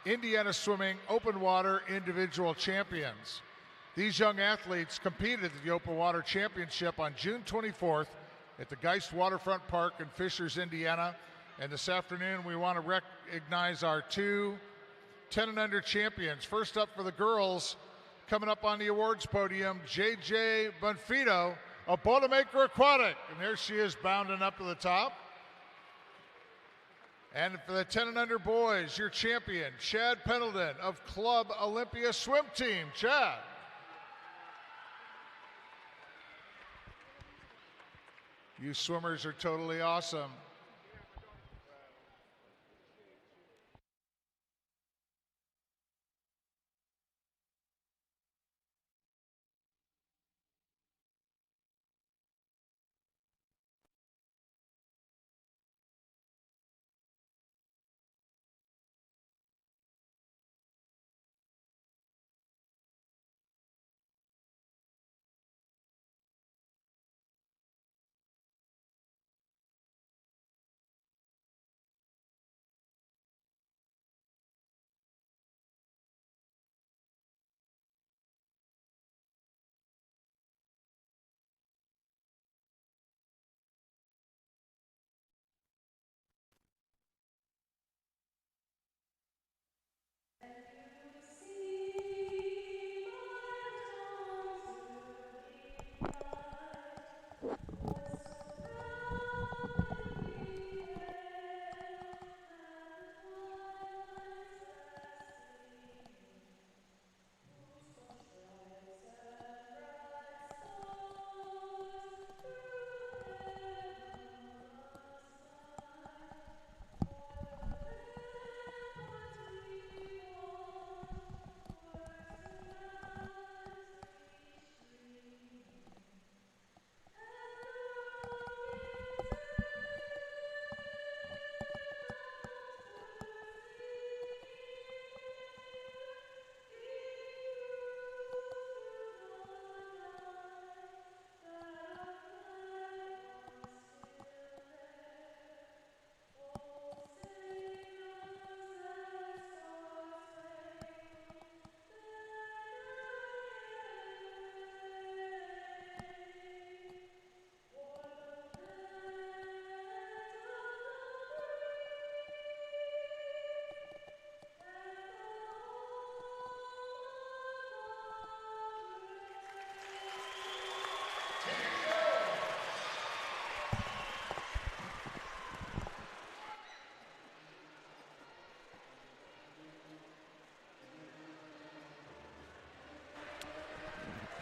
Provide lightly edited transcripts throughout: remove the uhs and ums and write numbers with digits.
Indiana Swimming Open Water Individual Champions. These young athletes competed at the Open Water Championship on June 24th at the Geist Waterfront Park in Fishers, Indiana. And this afternoon, we want to recognize our two 10 and under champions. First up for the girls, coming up on the awards podium, JJ Bonfido of Boilermaker Aquatic. And there she is bounding up to the top. And for the 10 and under boys, your champion, Chad Pendleton of Club Olympia Swim Team. Chad. You swimmers are totally awesome.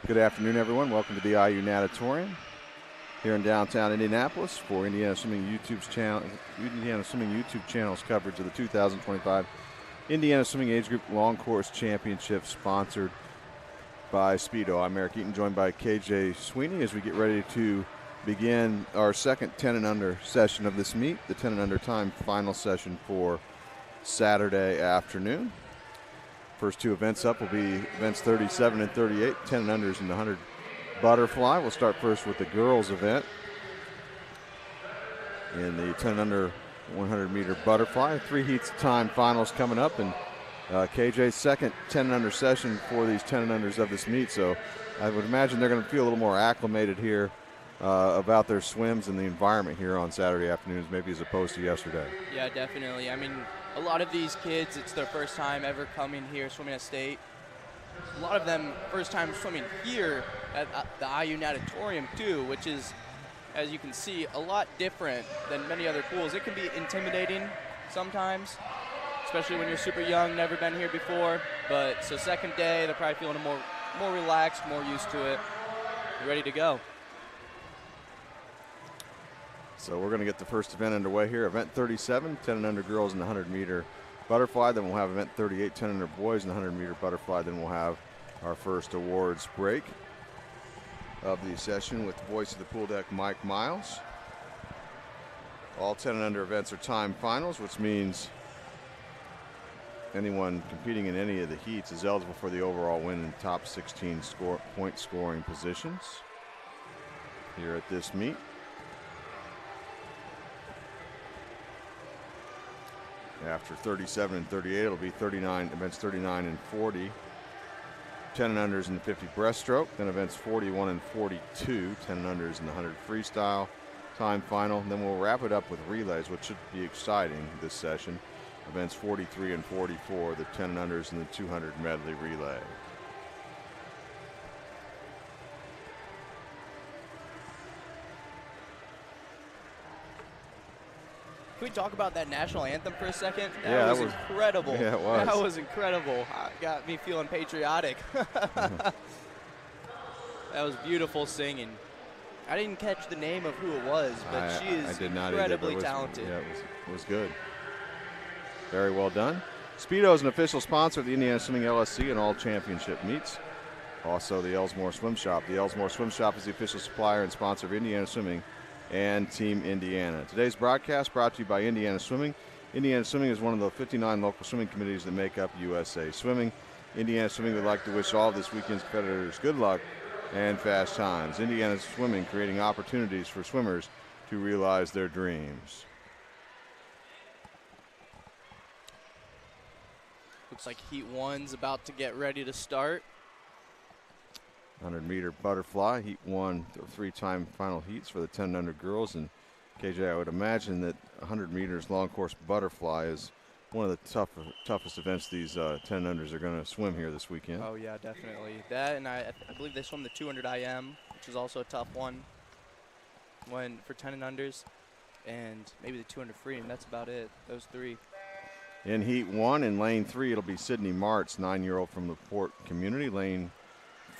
Good afternoon, everyone. Welcome to the IU Natatorium here in downtown Indianapolis for Indiana Swimming YouTube's channel. Indiana Swimming YouTube channel's coverage of the 2025 Indiana Swimming Age Group Long Course Championship, sponsored by Speedo. I'm Eric Eaton, joined by KJ Sweeney as we get ready to begin our second 10 and under session of this meet, the 10 and under time final session for Saturday afternoon. First two events up will be events 37 and 38, 10 and unders in the 100 butterfly. We'll start first with the girls event in the 10 and under 100 meter butterfly. 3 heats time finals coming up, and KJ's second 10 and under session for these 10 and unders of this meet. So I would imagine they're going to feel a little more acclimated here about their swims and the environment here on Saturday afternoons, maybe as opposed to yesterday. Yeah, definitely. I mean, a lot of these kids, it's their first time ever coming here swimming at state. A lot of them first time swimming here at the IU Natatorium too, which is, as you can see, a lot different than many other pools. It can be intimidating sometimes, especially when you're super young, never been here before. But so second day, they're probably feeling more relaxed, more used to it, ready to go. So we're going to get the first event underway here. Event 37, 10 and under girls in the 100 meter butterfly. Then we'll have event 38, 10 and under boys in the 100 meter butterfly. Then we'll have our first awards break of the session with the voice of the pool deck, Mike Miles. All 10 and under events are time finals, which means anyone competing in any of the heats is eligible for the overall win in top 16 point scoring positions here at this meet. After 37 and 38, it'll be 39, events 39 and 40. 10 and unders in the 50 breaststroke, then events 41 and 42, 10 and unders in the 100 freestyle, time final. And then we'll wrap it up with relays, which should be exciting this session. Events 43 and 44, the 10 and unders in the 200 medley relay. Can we talk about that national anthem for a second? Yeah, that was incredible. Yeah, it was. That was incredible. Got me feeling patriotic. That was beautiful singing. I didn't catch the name of who it was, but she is incredibly talented. Yeah, it was good. Very well done. Speedo is an official sponsor of the Indiana Swimming LSC and all championship meets. Also, the Ellsmore Swim Shop. The Ellsmore Swim Shop is the official supplier and sponsor of Indiana Swimming and Team Indiana. Today's broadcast brought to you by Indiana Swimming. Indiana Swimming is one of the 59 local swimming committees that make up USA Swimming. Indiana Swimming would like to wish all of this weekend's competitors good luck and fast times. Indiana Swimming, creating opportunities for swimmers to realize their dreams. Looks like Heat 1's about to get ready to start. 100-meter butterfly, Heat 1, 3-time final heats for the 10 under girls. And KJ, I would imagine that 100 meters long course butterfly is one of the toughest events these 10 unders are going to swim here this weekend. Oh yeah, definitely. That, and I believe they swim the 200 IM, which is also a tough one for 10 and unders, and maybe the 200 free, and that's about it, those three. In Heat 1, in Lane 3, it'll be Sydney Martz, 9-year-old from the Port Community. Lane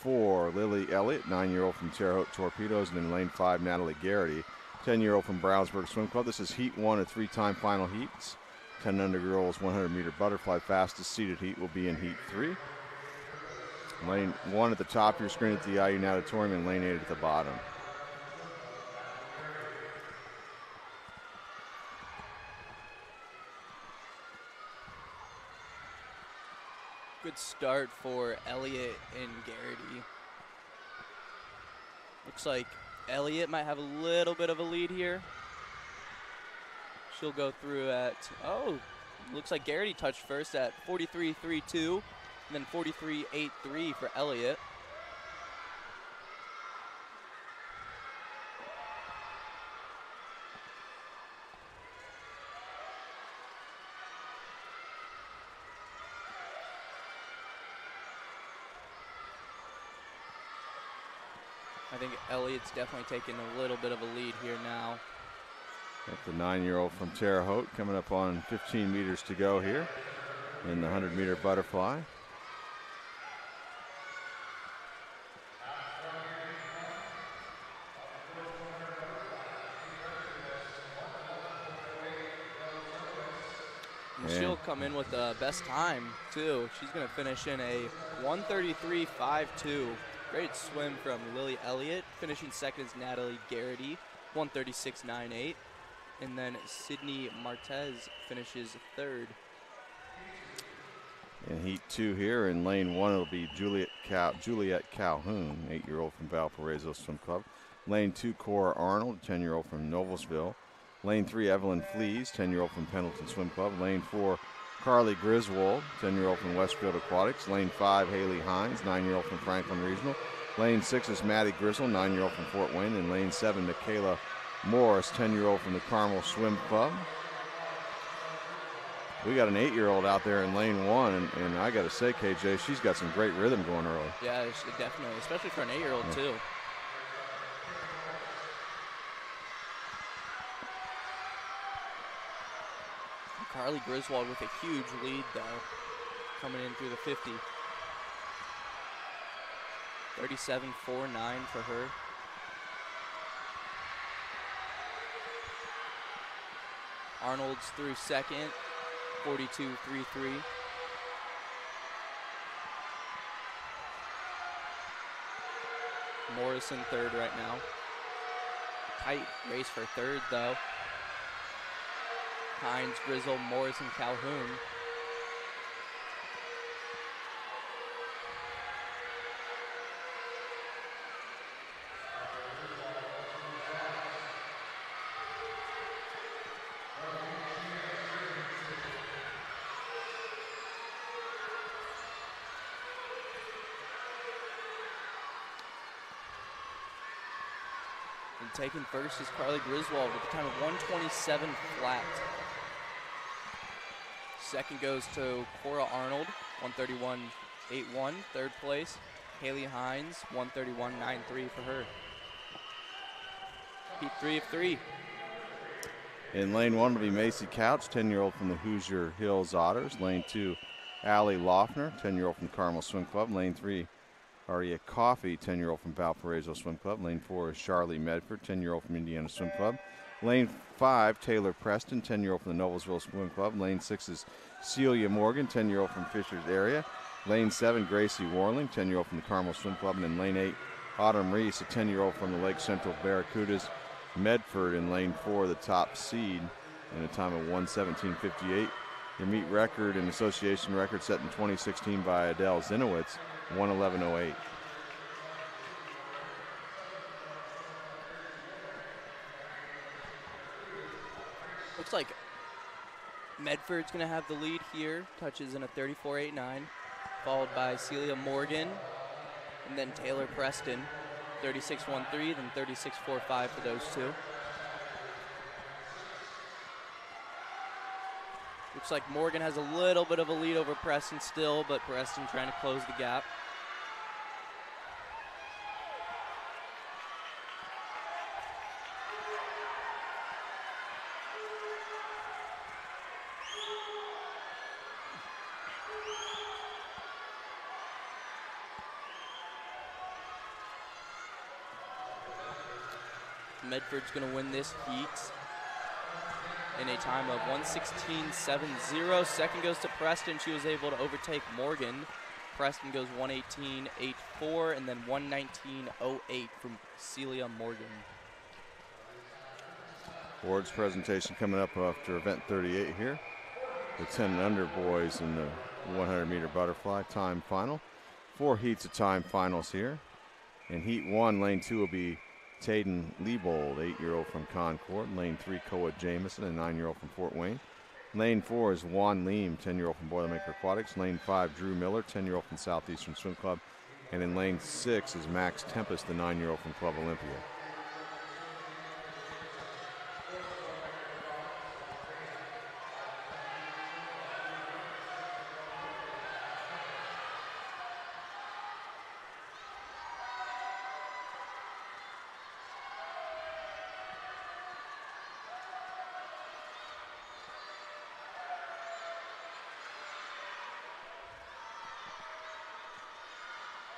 4, Lily Elliott, 9-year-old from Terre Haute Torpedoes. And in Lane 5, Natalie Garrity, 10-year-old from Brownsburg Swim Club. This is Heat 1 of 3-time final heats. 10 under girls 100-meter butterfly fastest seeded heat will be in Heat 3. Lane 1 at the top of your screen at the IU Natatorium, and Lane 8 at the bottom. Good start for Elliott and Garrity. Looks like Elliott might have a little bit of a lead here. She'll go through at, looks like Garrity touched first at 43.32, and then 43.83 for Elliott. I think Elliott's definitely taking a little bit of a lead here now. Got the 9-year-old from Terre Haute coming up on 15 meters to go here in the 100-meter butterfly. And she'll come in with the best time, too. She's going to finish in a 1:33.52. Great swim from Lily Elliott. Finishing second is Natalie Garrity, 1:36.98. And then Sydney Martez finishes third. In Heat 2 here, in Lane 1, it'll be Juliet Calhoun, 8-year-old from Valparaiso Swim Club. Lane 2, Cora Arnold, 10-year-old from Noblesville. Lane 3, Evelyn Flees, 10-year-old from Pendleton Swim Club. Lane 4, Carly Griswold, 10-year-old from Westfield Aquatics. Lane 5, Haley Hines, 9-year-old from Franklin Regional. Lane 6 is Maddie Gristle, 9-year-old from Fort Wayne. And Lane 7, Michaela Morris, 10-year-old from the Carmel Swim Club. We got an 8-year-old out there in Lane 1, and I got to say, KJ, she's got some great rhythm going early. Yeah, definitely, especially for an 8-year-old, too. Carly Griswold with a huge lead, though, coming in through the 50. 37.49 for her. Arnold's through second, 42.33. Morrison third right now. Tight race for third, though. Hines, Grizzle, Morrison, Calhoun. taking first is Carly Griswold with a time of 1:27 flat. Second goes to Cora Arnold, 1:31.81. Third place, Haley Hines, 1:31.93 for her. Heat 3 of 3. In lane 1 will be Macy Couch, 10-year-old from the Hoosier Hills Otters. Lane 2, Allie Loeffner, 10-year-old from the Carmel Swim Club. Lane 3, Aria Coffey, 10-year-old from Valparaiso Swim Club. Lane 4 is Charlie Medford, 10-year-old from Indiana Swim Club. Lane 5, Taylor Preston, 10-year-old from the Noblesville Swim Club. Lane 6 is Celia Morgan, 10-year-old from Fishers area. Lane 7, Gracie Warling, 10-year-old from the Carmel Swim Club. And in lane 8, Autumn Reese, a 10-year-old from the Lake Central Barracudas. Medford in lane 4, the top seed, in a time of 1:17.58. Their meet record and association record set in 2016 by Adele Zinowitz, 1:11.08. Looks like Medford's going to have the lead here. Touches in a 34.89, followed by Celia Morgan, and then Taylor Preston, 36.13, then 36.45 for those two. Looks like Morgan has a little bit of a lead over Preston still, but Preston trying to close the gap. Medford's going to win this heat in a time of 1:16.70. Second goes to Preston. She was able to overtake Morgan. Preston goes 1:18.84 and then 1:19.08 from Celia Morgan. Ward's presentation coming up after event 38 here. The 10 and under boys in the 100-meter butterfly time final. 4 heats of time finals here. In heat 1, lane 2 will be Tayden Liebold, 8-year-old from Concord. Lane 3, Koa Jamison, a 9-year-old from Fort Wayne. Lane 4 is Juan Leem, 10-year-old from Boilermaker Aquatics. Lane 5, Drew Miller, 10-year-old from Southeastern Swim Club. And in lane 6 is Max Tempest, the 9-year-old from Club Olympia.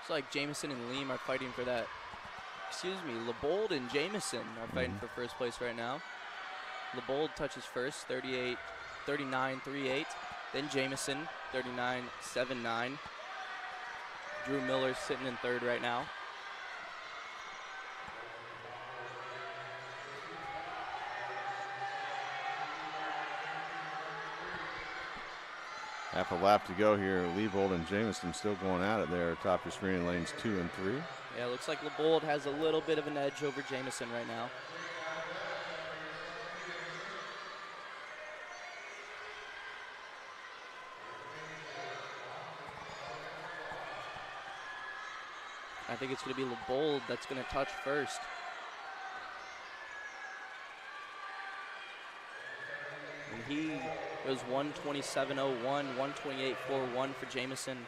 Looks like Jamison and Leem are fighting for that. Excuse me, LeBold and Jamison are fighting for first place right now. LeBold touches first, 39.38. Then Jamison, 39.79. Drew Miller's sitting in third right now. Half a lap to go here. Liebold and Jamison still going at it there. Top your screen in lanes 2 and 3. Yeah, looks like LeBold has a little bit of an edge over Jamison right now. I think it's going to be LeBold that's going to touch first. And he goes 1:27.01, 1:28.41 for Jamison.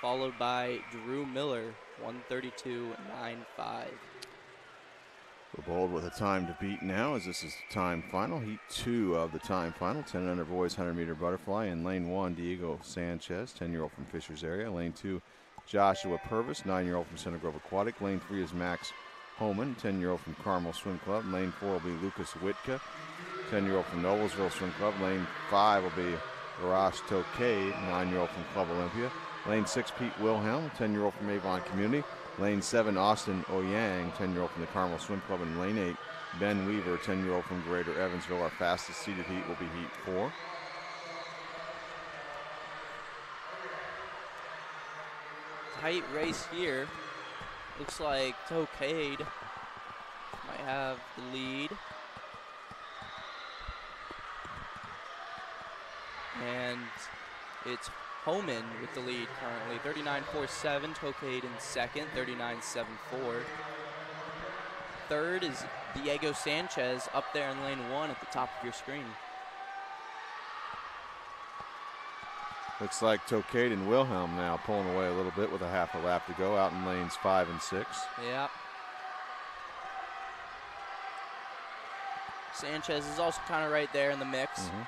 Followed by Drew Miller, 1:32.95. LeBold with a time to beat now, as this is the time final. Heat 2 of the time final. 10 and under boys 100-meter butterfly. In lane 1, Diego Sanchez, 10-year-old from Fishers area. Lane 2, Joshua Purvis, 9-year-old from Center Grove Aquatic. Lane 3 is Max Homan, 10-year-old from Carmel Swim Club. Lane 4 will be Lucas Witka, 10-year-old from Noblesville Swim Club. Lane 5 will be Arash Tokay, 9-year-old from Club Olympia. Lane 6, Pete Wilhelm, 10-year-old from Avon Community. Lane 7, Austin Oyang, 10-year-old from the Carmel Swim Club. And lane 8, Ben Weaver, 10-year-old from Greater Evansville. Our fastest seeded heat will be heat 4. Tight race here. Looks like Tokade might have the lead. And it's Homan with the lead currently, 39.47. Tokade in second, 39.74. third is Diego Sanchez up there in lane 1 at the top of your screen. Looks like Tokade and Wilhelm now pulling away a little bit with a half a lap to go out in lanes 5 and 6. Yeah. Sanchez is also kind of right there in the mix. Mm-hmm.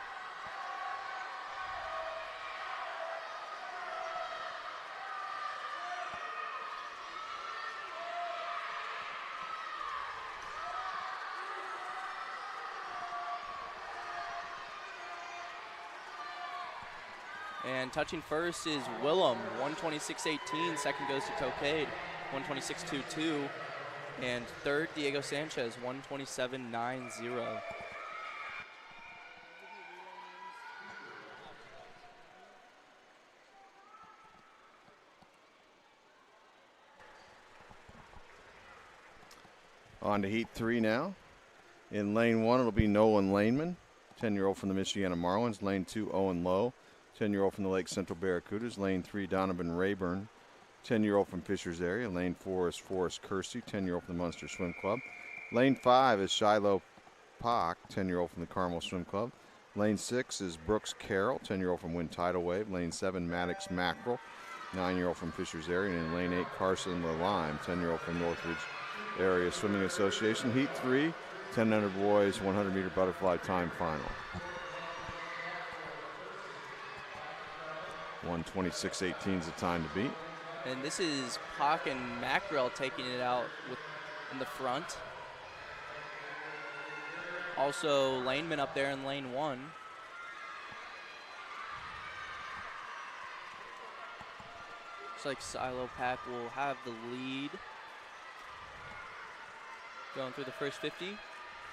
And touching first is Willem, 126.18. Second goes to Tokade, 126.22. And third, Diego Sanchez, 127.90. On to heat 3 now. In lane 1, it'll be Nolan Laneman, 10-year-old from the Michiana Marlins. Lane 2, Owen Lowe, 10-year-old from the Lake Central Barracudas. Lane 3, Donovan Rayburn, 10-year-old from Fishers area. Lane 4 is Forrest Kersey, 10-year-old from the Munster Swim Club. Lane 5 is Shiloh Pock, 10-year-old from the Carmel Swim Club. Lane 6 is Brooks Carroll, 10-year-old from Wind Tidal Wave. Lane 7, Maddox Mackerel, 9-year-old from Fishers area. And in lane 8, Carson LaLime, 10-year-old from Northridge Area Swimming Association. Heat 3, 1000 boys, 100-meter butterfly time final. 126.18 is the time to beat. And this is Pock and Mackerel taking it out in the front. Also, Laneman up there in lane 1. Looks like Silo Pack will have the lead. Going through the first 50.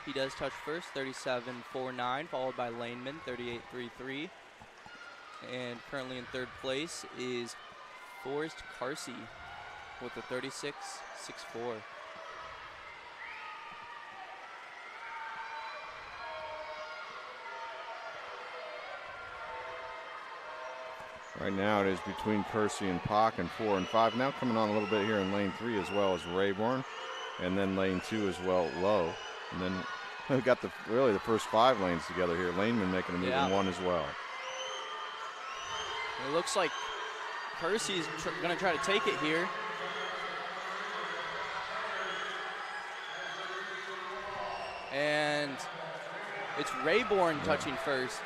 He does touch first, 37.49, followed by Laneman, 38.33. And currently in third place is Forrest Kersey with a 36.64. Right now it is between Kersey and Pock and 4 and 5. Now coming on a little bit here in lane 3 as well as Rayburn. And then lane 2 as well, Low. And then we've got really the first 5 lanes together here. Laneman making a move in 1 as well. It looks like Kersey's going to try to take it here. And it's Rayburn touching first.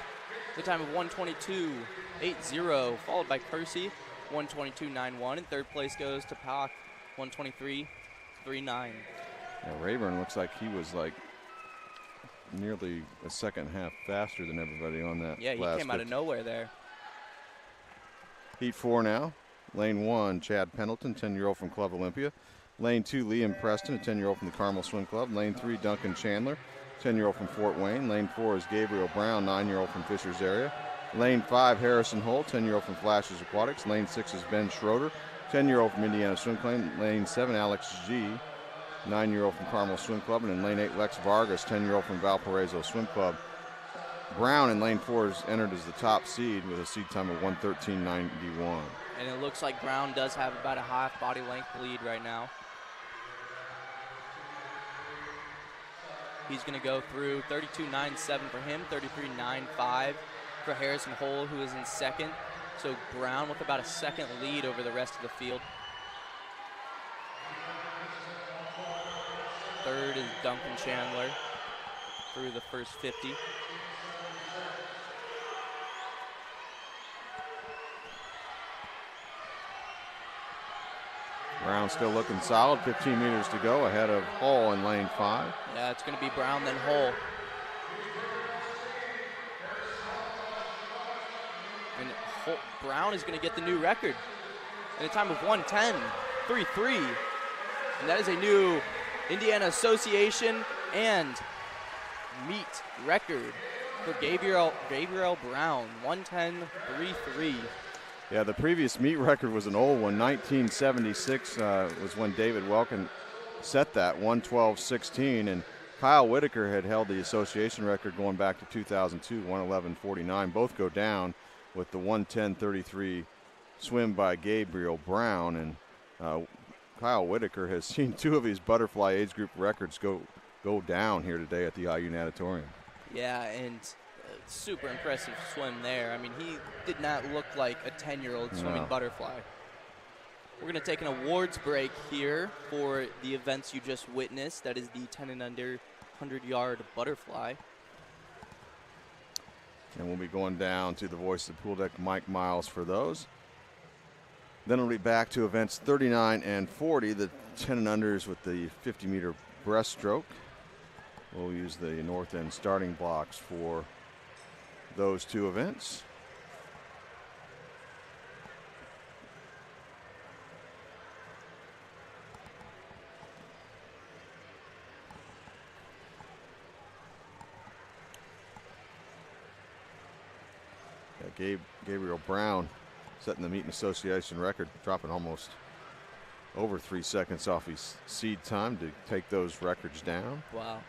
The time of 122.80, followed by Kersey, 122.91. And third place goes to Pock, 123.39. Yeah, Rayburn looks like he was like nearly a second half faster than everybody on that. Yeah, he came out of nowhere there. Heat 4 now. Lane 1, Chad Pendleton, 10-year-old from Club Olympia. Lane 2, Liam Preston, a 10-year-old from the Carmel Swim Club. Lane 3, Duncan Chandler, 10-year-old from Fort Wayne. Lane 4 is Gabriel Brown, 9-year-old from Fishers area. Lane 5, Harrison Hull, 10-year-old from Flashes Aquatics. Lane 6 is Ben Schroeder, 10-year-old from Indiana Swim Club. Lane 7, Alex G., 9-year-old from Carmel Swim Club. And in lane 8, Lex Vargas, 10-year-old from Valparaiso Swim Club. Brown in lane 4 is entered as the top seed with a seed time of 1:13.91. And it looks like Brown does have about a half body length lead right now. He's going to go through 32.97 for him, 33.95 for Harrison Hull, who is in second. So Brown with about a second lead over the rest of the field. Third is Duncan Chandler through the first 50. Brown still looking solid, 15 meters to go ahead of Hull in lane 5. Yeah, it's going to be Brown then Hull. And Brown is going to get the new record in a time of 1:10.33. And that is a new Indiana Association and meet record for Gabriel Brown, 1:10.33. Yeah, the previous meet record was an old one. 1976 was when David Welkin set that, 1:12.16. And Kyle Whitaker had held the association record going back to 2002, 1:11.49. Both go down with the 1:10.33 swim by Gabriel Brown. And Kyle Whitaker has seen 2 of his butterfly age group records go down here today at the IU Natatorium. Yeah, and super impressive swim there. I mean, he did not look like a 10-year-old swimming butterfly. We're going to take an awards break here for the events you just witnessed. That is the 10 and under 100-yard butterfly. And we'll be going down to the voice of the pool deck, Mike Miles, for those. Then we'll be back to events 39 and 40, the 10 and unders with the 50-meter breaststroke. We'll use the north end starting blocks for those 2 events. Gabriel Brown setting the Meeting Association record, dropping almost over 3 seconds off his seed time to take those records down. Wow.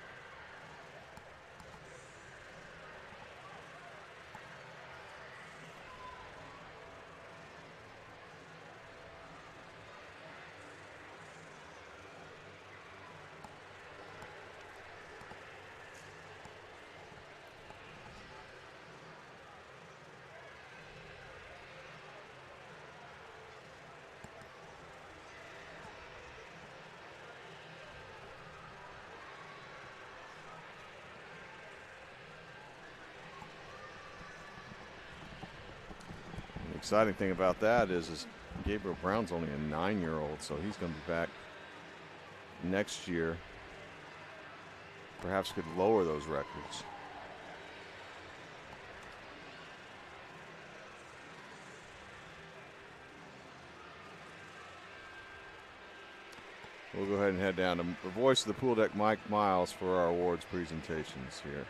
Exciting thing about that is Gabriel Brown's only a 9-year-old, so he's going to be back next year. Perhaps could lower those records. We'll go ahead and head down to the voice of the pool deck, Mike Miles, for our awards presentations here.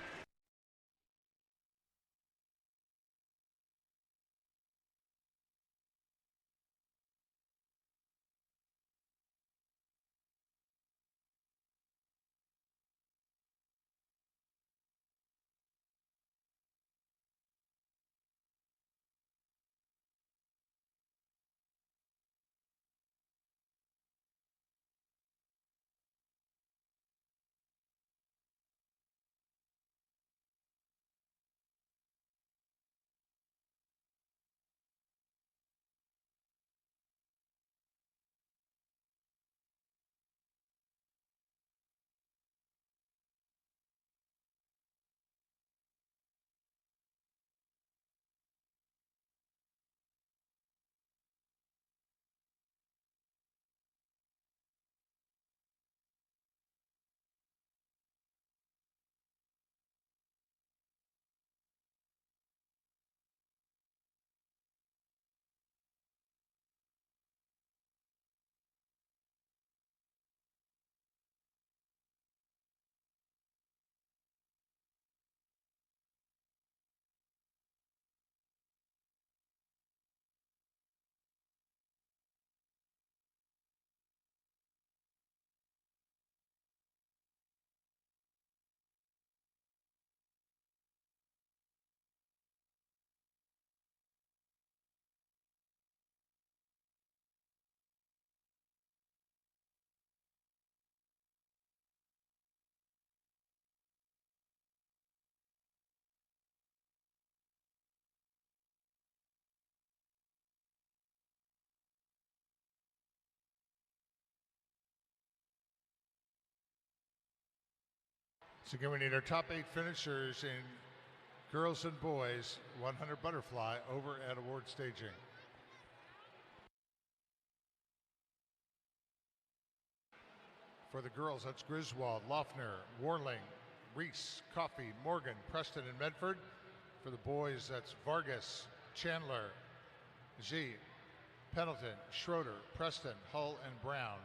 So again, we need our top 8 finishers in girls and boys 100 butterfly over at award staging. For the girls, that's Griswold, Loeffner, Warling, Reese, Coffey, Morgan, Preston, and Medford. For the boys, that's Vargas, Chandler, G, Pendleton, Schroeder, Preston, Hull, and Brown.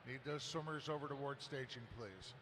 Need those swimmers over to award staging, please.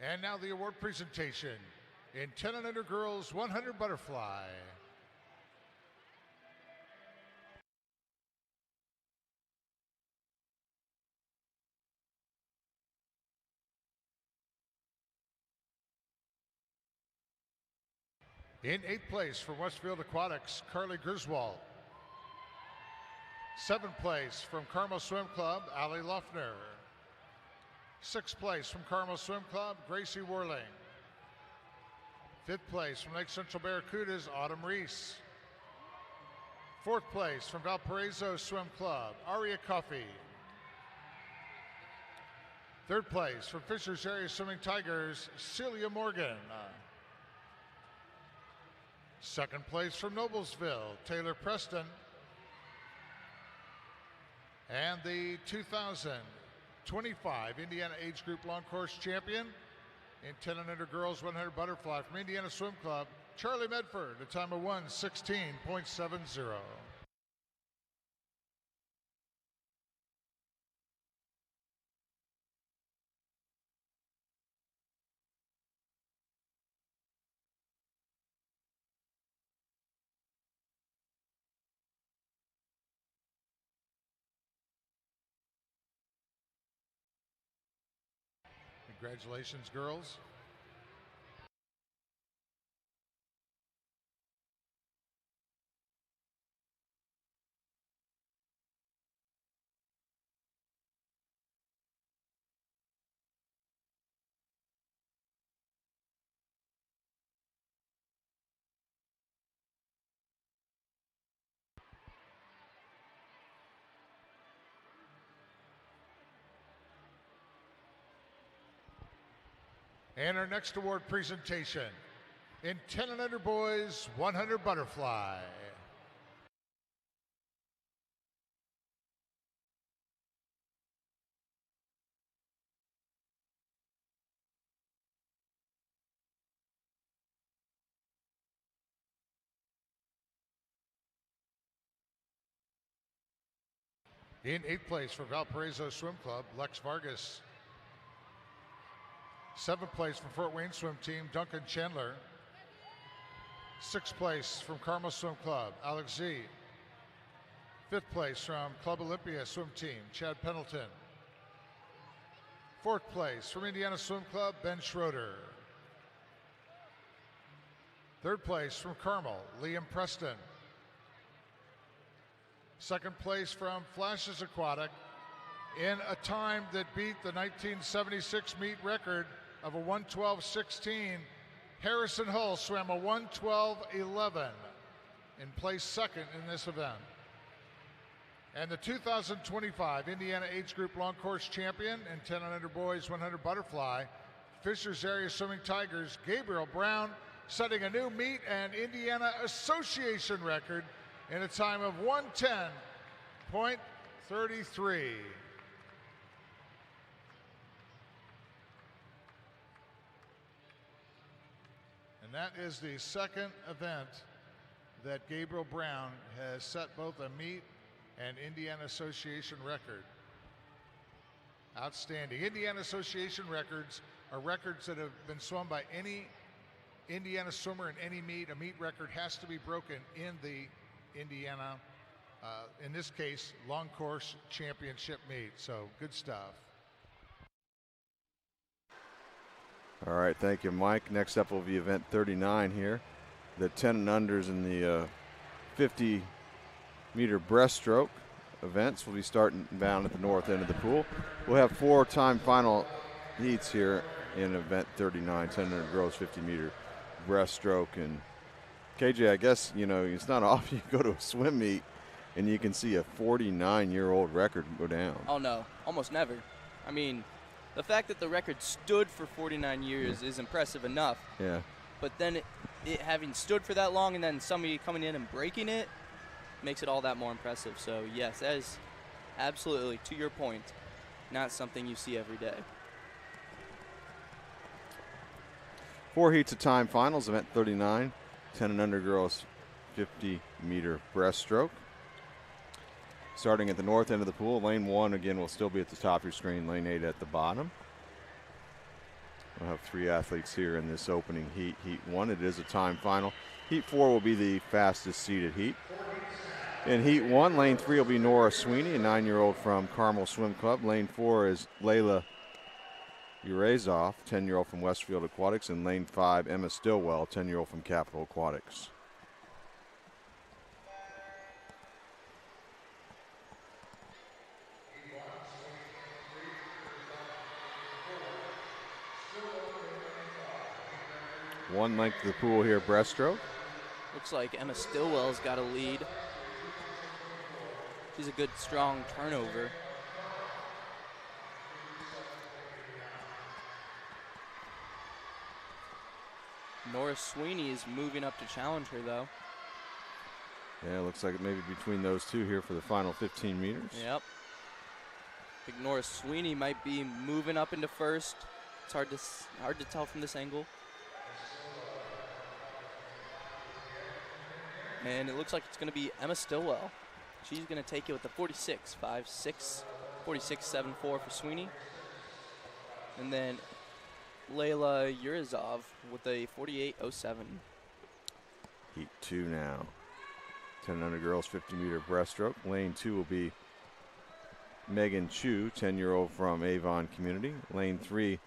And now the award presentation in 10 and under girls 100 butterfly. In 8th place from Westfield Aquatics, Carly Griswold. 7th place from Carmel Swim Club, Allie Luffner. 6th place from Carmel Swim Club, Gracie Worling. 5th place from Lake Central Barracudas, Autumn Reese. 4th place from Valparaiso Swim Club, Aria Coffey. 3rd place from Fishers Area Swimming Tigers, Celia Morgan. 2nd place from Noblesville, Taylor Preston. And the 2025 Indiana Age Group Long Course Champion in 10 and under girls 100 butterfly from Indiana Swim Club, Charlie Medford, a time of 1:16.70. Congratulations, girls. And our next award presentation in 10 and under boys 100 butterfly. In 8th place for Valparaiso Swim Club, Lex Vargas. 7th place from Fort Wayne Swim Team, Duncan Chandler. 6th place from Carmel Swim Club, Alex Z. 5th place from Club Olympia Swim Team, Chad Pendleton. 4th place from Indiana Swim Club, Ben Schroeder. 3rd place from Carmel, Liam Preston. 2nd place from Flashes Aquatic in a time that beat the 1976 meet record of a 1:12.16. Harrison Hull swam a 1:12.11 and placed 2nd in this event. And the 2025 Indiana Age Group Long Course Champion in 10 and under boys 100 butterfly, Fishers Area Swimming Tigers, Gabriel Brown, setting a new meet and Indiana Association record in a time of 1:10.33. And that is the 2nd event that Gabriel Brown has set both a meet and Indiana Association record. Outstanding. Indiana Association records are records that have been swum by any Indiana swimmer in any meet. A meet record has to be broken in the Indiana, in this case, long course championship meet. So good stuff. All right, thank you, Mike. Next up will be event 39 here. The 10 and unders in the 50-meter breaststroke events will be starting down at the north end of the pool. We'll have 4 time final heats here in event 39, 10 under girls 50-meter breaststroke. And KJ, I guess, you know, it's not often you go to a swim meet and you can see a 49-year-old record go down. Oh, no, almost never. I mean, the fact that the record stood for 49 years is impressive enough. Yeah. But then it having stood for that long and then somebody coming in and breaking it makes it all that more impressive. So, yes, that is absolutely, to your point, not something you see every day. 4 heats of time finals, event 39, 10 and under girls 50-meter breaststroke. Starting at the north end of the pool, lane 1 again will still be at the top of your screen, lane 8 at the bottom. We'll have 3 athletes here in this opening heat. Heat 1, it is a time final. Heat 4 will be the fastest seeded heat. In Heat 1, Lane 3 will be Nora Sweeney, a 9-year-old from Carmel Swim Club. Lane 4 is Layla Urazov, 10-year-old from Westfield Aquatics. And Lane 5, Emma Stillwell, 10-year-old from Capital Aquatics. One length of the pool here, breaststroke. Looks like Emma Stillwell's got a lead. She's a good, strong turnover. Nora Sweeney is moving up to challenge her, though. Yeah, looks like it may be between those two here for the final 15 meters. Yep. I think Nora Sweeney might be moving up into first. It's hard to tell from this angle. And it looks like it's going to be Emma Stillwell. She's going to take it with the 46.56, 46.74 for Sweeney. And then Layla Urazov with a 48.07. Heat 2 now. 10 under girls 50-meter breaststroke. Lane 2 will be Megan Chu, 10-year-old from Avon Community. Lane 3,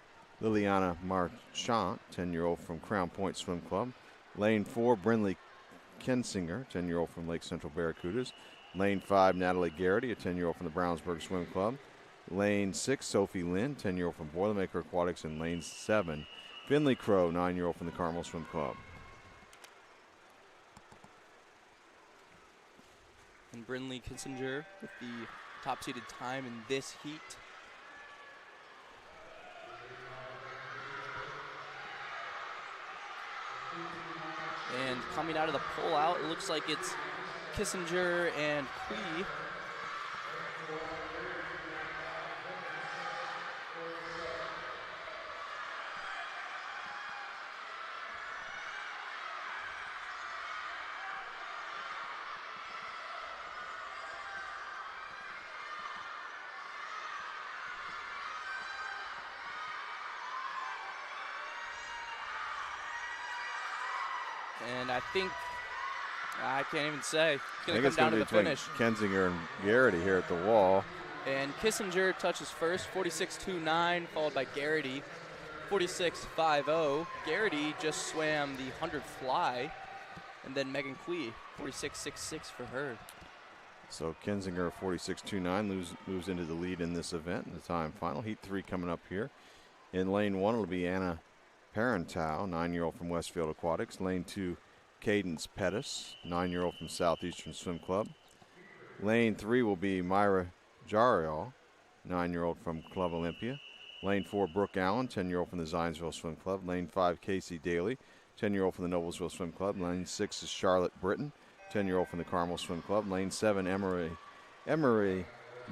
Liliana Marchant, 10-year-old from Crown Point Swim Club. Lane 4, Brinley Kensinger, 10-year-old from Lake Central Barracudas. Lane 5, Natalie Garrity, a 10-year-old from the Brownsburg Swim Club. Lane 6, Sophie Lynn, 10-year-old from Boilermaker Aquatics. And Lane 7, Finley Crow, 9-year-old from the Carmel Swim Club. And Brinley Kissinger with the top-seeded time in this heat. And coming out of the pull-out, it looks like it's Kissinger and Quee. And I think, I can't even say. It's going to come down to the finish. Kensinger and Garrity here at the wall. And Kissinger touches first, 46.29, followed by Garrity, 46.50. Garrity just swam the 100 fly. And then Megan Quee, 46.66 for her. So Kensinger, 46.29, moves into the lead in this event in the time final. Heat 3 coming up here. In lane 1, it'll be Anna Parentow, 9-year-old from Westfield Aquatics. Lane 2, Cadence Pettis, 9-year-old from Southeastern Swim Club. Lane 3 will be Myra Jarial, 9-year-old from Club Olympia. Lane 4, Brooke Allen, 10-year-old from the Zionsville Swim Club. Lane 5, Casey Daly, 10-year-old from the Noblesville Swim Club. Lane 6 is Charlotte Britton, 10-year-old from the Carmel Swim Club. Lane 7, Emery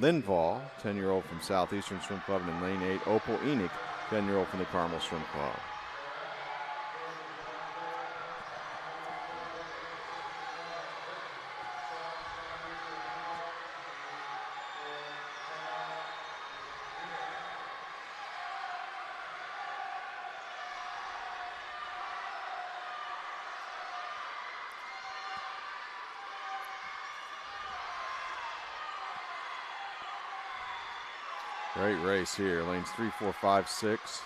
Linval, 10-year-old from Southeastern Swim Club. And in lane 8, Opal Enoch, 10-year-old from the Carmel Swim Club. Great race here. Lanes 3, 4, 5, 6.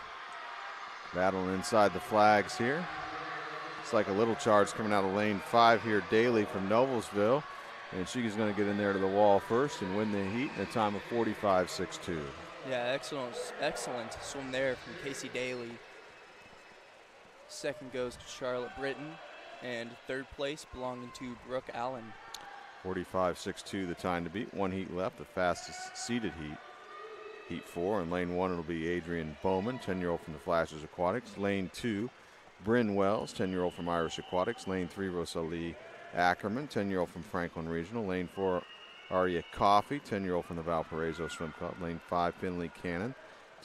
Battling inside the flags here. It's like a little charge coming out of lane 5 here. Daly from Noblesville. And she's going to get in there to the wall first and win the heat in a time of 45.62. Yeah, excellent swim there from Casey Daly. Second goes to Charlotte Britton. And third place belonging to Brooke Allen. 45.62 the time to beat. One heat left, the fastest seeded heat. Heat 4. In lane 1, it'll be Adrian Bowman, 10-year-old from the Flashes Aquatics. Lane 2, Bryn Wells, 10-year-old from Irish Aquatics. Lane 3, Rosalie Ackerman, 10-year-old from Franklin Regional. Lane 4, Aria Coffey, 10-year-old from the Valparaiso Swim Club. Lane 5, Finley Cannon,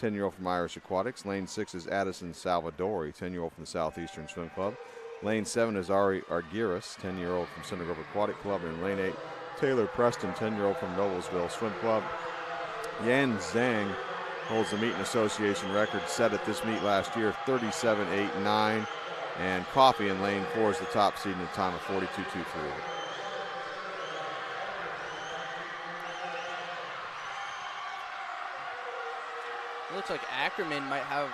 10-year-old from Irish Aquatics. Lane 6 is Addison Salvadori, 10-year-old from the Southeastern Swim Club. Lane 7 is Ari Argyris, 10-year-old from Center Grove Aquatic Club. And in lane 8, Taylor Preston, 10-year-old from Noblesville Swim Club. Yan Zhang, holds the meeting association record set at this meet last year, 37.89. And Coffee in lane 4 is the top seed in a time of 42.23. It looks like Ackerman might have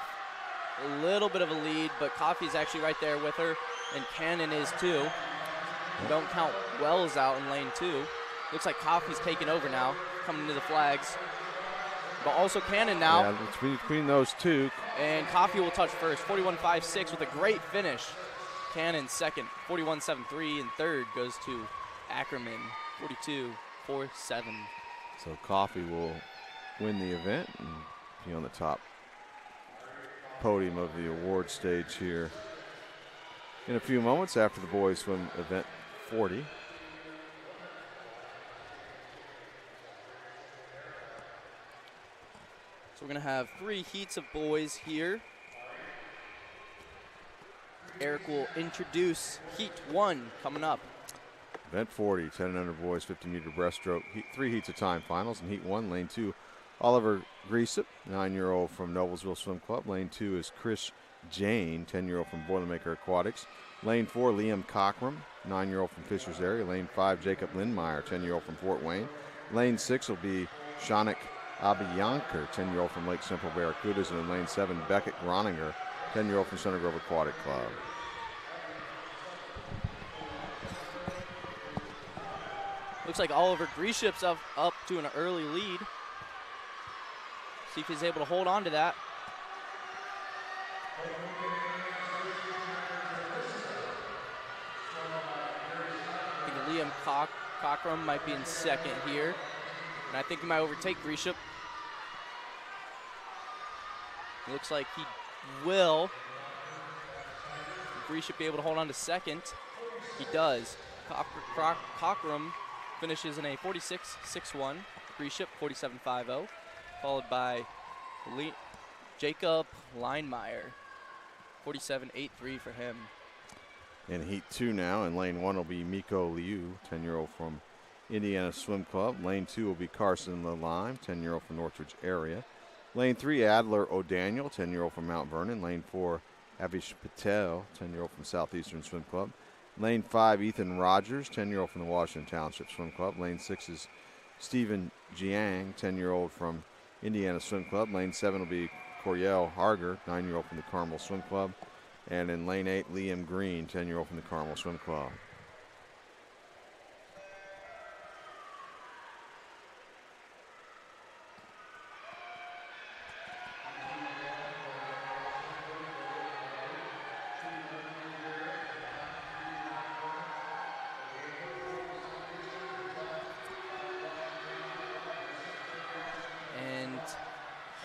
a little bit of a lead, but Coffey's actually right there with her, and Cannon is too. Don't count Wells out in lane 2. Looks like Coffey's taking over now, coming to the flags. But also Cannon now. Yeah, it's between those two. And Coffey will touch first, 41.56 with a great finish. Cannon second, 41.73, and third goes to Ackerman, 42.47. So Coffey will win the event and be on the top podium of the award stage here in a few moments after the boys swim event 40. So we're going to have 3 heats of boys here. Eric will introduce Heat 1 coming up. Event 40, 10 and under boys, 50-meter breaststroke. 3 heats of time finals. In Heat 1, lane 2, Oliver Griesip, 9-year-old from Noblesville Swim Club. Lane 2 is Chris Jane, 10-year-old from Boilermaker Aquatics. Lane 4, Liam Cockram, 9-year-old from Fishers area. Lane 5, Jacob Lindmeyer, 10-year-old from Fort Wayne. Lane 6 will be Shanik Abiyanker, 10-year-old from Lake Central Barracudas. And in lane 7, Beckett Groninger, 10-year-old from Center Grove Aquatic Club. Looks like Oliver Griesip's up to an early lead. See if he's able to hold on to that. I think Liam Cockram might be in second here. And I think he might overtake Griesip. Looks like he will. Griesip be able to hold on to second. He does. Cockram finishes in a 46.61. Griesip 47.50. Followed by Jacob Leinmeyer, 47.83 for him. In Heat 2 now, in lane 1 will be Miko Liu, 10-year-old from Indiana Swim Club. Lane 2 will be Carson Lalime, 10-year-old from Northridge area. Lane 3, Adler O'Daniel, 10-year-old from Mount Vernon. Lane 4, Avish Patel, 10-year-old from Southeastern Swim Club. Lane 5, Ethan Rogers, 10-year-old from the Washington Township Swim Club. Lane 6 is Stephen Jiang, 10-year-old from Indiana Swim Club. Lane 7 will be Coriel Harger, 9-year-old from the Carmel Swim Club. And in lane 8, Liam Green, 10-year-old from the Carmel Swim Club.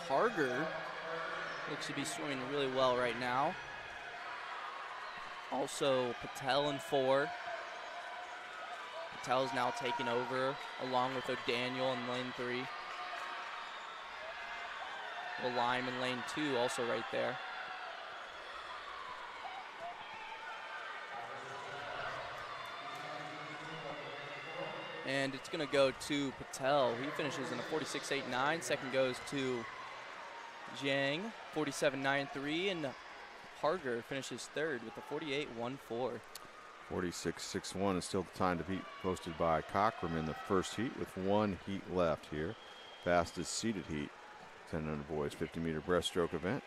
Harger looks to be swimming really well right now. Also Patel in 4. Patel's now taking over along with O'Daniel in lane 3. Lime in lane 2 also right there. And it's going to go to Patel. He finishes in a 46.89. Second goes to Jiang, 47.93, and Harger finishes third with a 48.14. 46.61 is still the time to beat, posted by Cockram in the first heat with 1 heat left here. Fastest seeded heat, 10 under boys, 50-meter breaststroke event.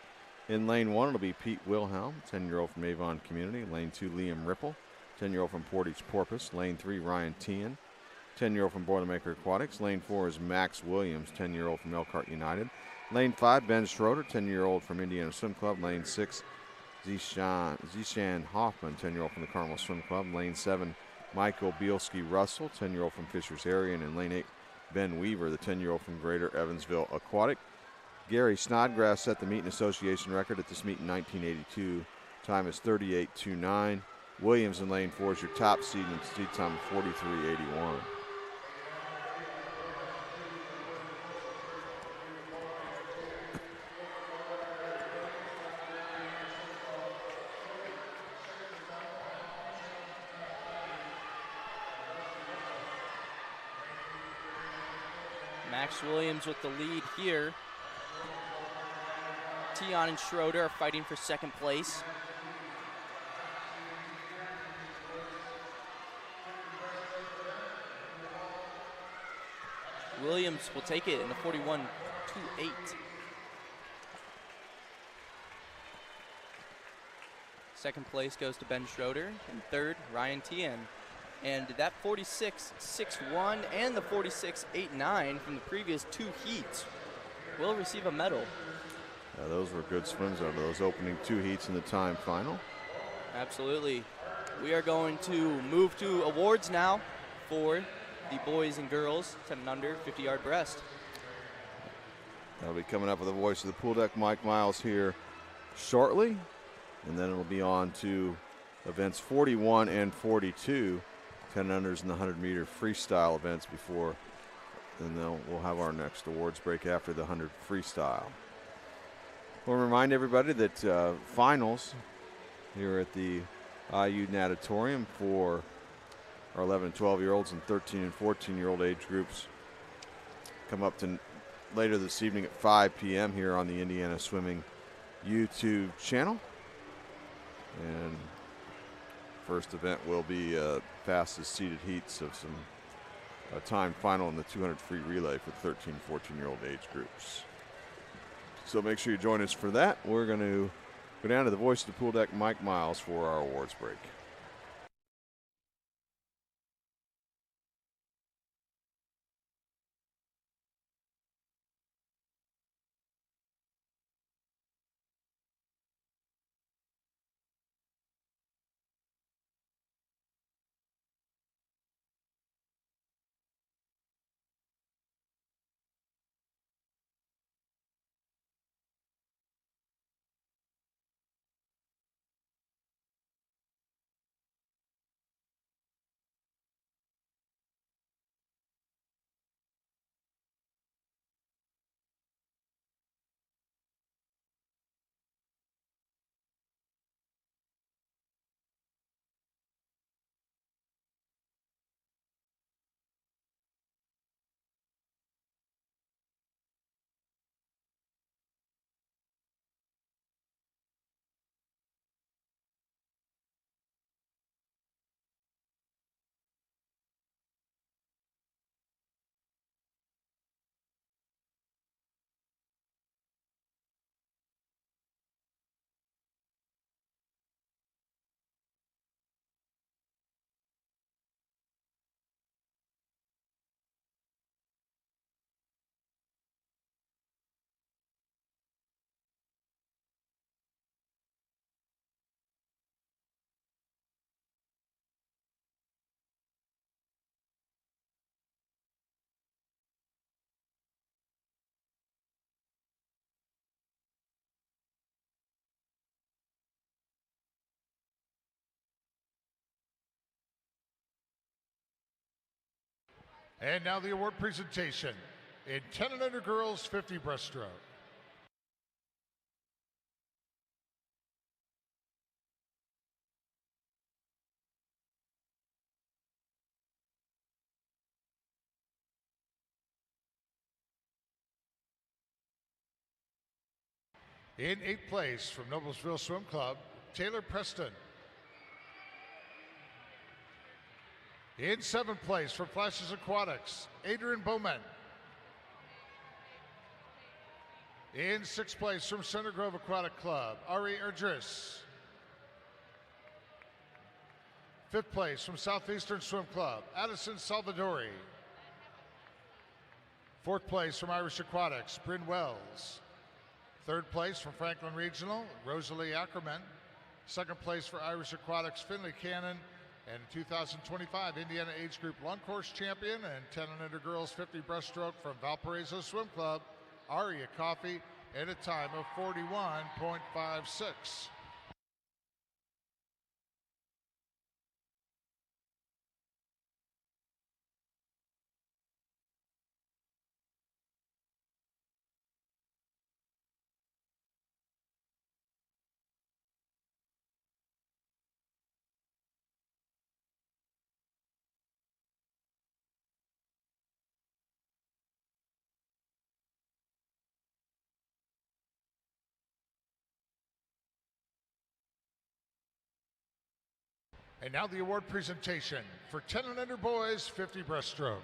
In lane 1, it'll be Pete Wilhelm, 10-year-old from Avon Community. Lane 2, Liam Ripple, 10-year-old from Portage Porpoise. Lane 3, Ryan Tian, 10-year-old from Boilermaker Aquatics. Lane 4 is Max Williams, 10-year-old from Elkhart United. Lane 5, Ben Schroeder, 10-year-old from Indiana Swim Club. Lane 6, Zishan Hoffman, 10-year-old from the Carmel Swim Club. Lane 7, Michael Bielski Russell, 10-year-old from Fishers area. And in lane 8, Ben Weaver, the 10-year-old from Greater Evansville Aquatic. Gary Snodgrass set the meeting association record at this meet in 1982. Time is 38.29. Williams in lane 4 is your top seed and seed time of 43.81. Max Williams with the lead here. Tion and Schroeder are fighting for second place. Williams will take it in the 41-28. Second place goes to Ben Schroeder, and third, Ryan Tien. And that 46.61 and the 46.89 from the previous 2 heats will receive a medal. Those were good swims out of those opening 2 heats in the time final. Absolutely. We are going to move to awards now for the boys and girls 10 and under 50-yard breast. That'll be coming up with the voice of the pool deck, Mike Miles, here shortly. And then it'll be on to events 41 and 42, 10 unders and the 100-meter freestyle events before. And then we'll have our next awards break after the 100 freestyle. We'll remind everybody that finals here at the IU Natatorium for our 11 and 12-year-olds and 13 and 14-year-old age groups come up to later this evening at 5 p.m. here on the Indiana Swimming YouTube channel. And first event will be fastest seeded heats of some time final in the 200 free relay for 13 and 14-year-old age groups. So make sure you join us for that. We're going to go down to the voice of the pool deck, Mike Miles, for our awards break. And now the award presentation in 10 and under girls 50 breaststroke. In 8th place from Noblesville Swim Club, Taylor Preston. In 7th place from Flashes Aquatics, Adrian Bowman. In 6th place from Center Grove Aquatic Club, Ari Erdris. 5th place from Southeastern Swim Club, Addison Salvadori. 4th place from Irish Aquatics, Bryn Wells. 3rd place from Franklin Regional, Rosalie Ackerman. 2nd place for Irish Aquatics, Finley Cannon. And 2025 Indiana Age Group Long Course Champion and 10 and under girls 50 breaststroke from Valparaiso Swim Club, Aria Coffey, at a time of 41.56. And now the award presentation for 10 and under boys, 50 breaststroke.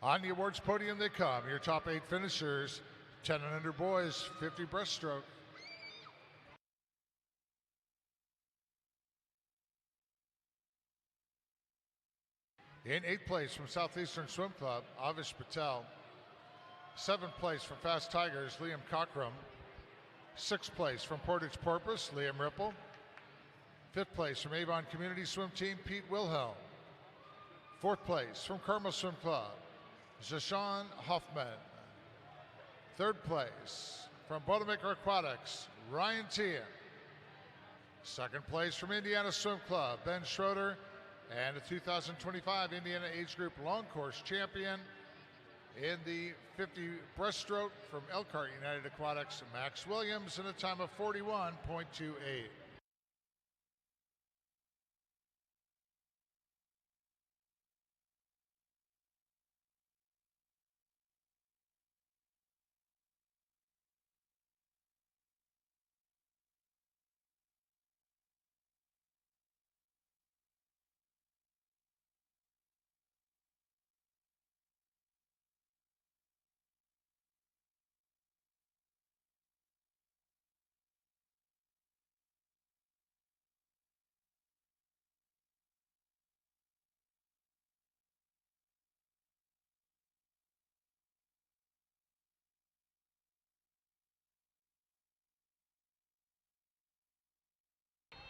On the awards podium they come, your top 8 finishers, 10 and under boys, 50 breaststroke. In 8th place from Southeastern Swim Club, Avish Patel. 7th place from Fast Tigers, Liam Cockrum. 6th place from Portage Porpoise, Liam Ripple. 5th place from Avon Community Swim Team, Pete Wilhelm. 4th place from Carmel Swim Club, Zashawn Hoffman. 3rd place from Bodemaker Aquatics, Ryan Tien. 2nd place from Indiana Swim Club, Ben Schroeder. And the 2025 Indiana Age Group Long Course Champion in the 50 breaststroke from Elkhart United Aquatics, Max Williams, in a time of 41.28.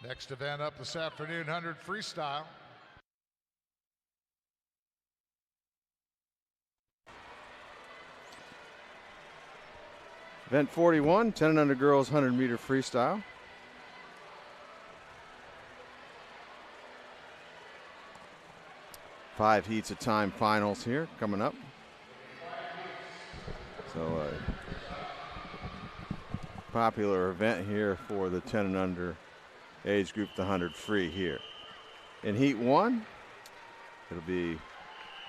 Next event up this afternoon, 100 freestyle. Event 41, 10 and under girls 100-meter freestyle. Five heats of time finals here coming up. So popular event here for the 10 and under age group, the 100 free here. In heat 1, it'll be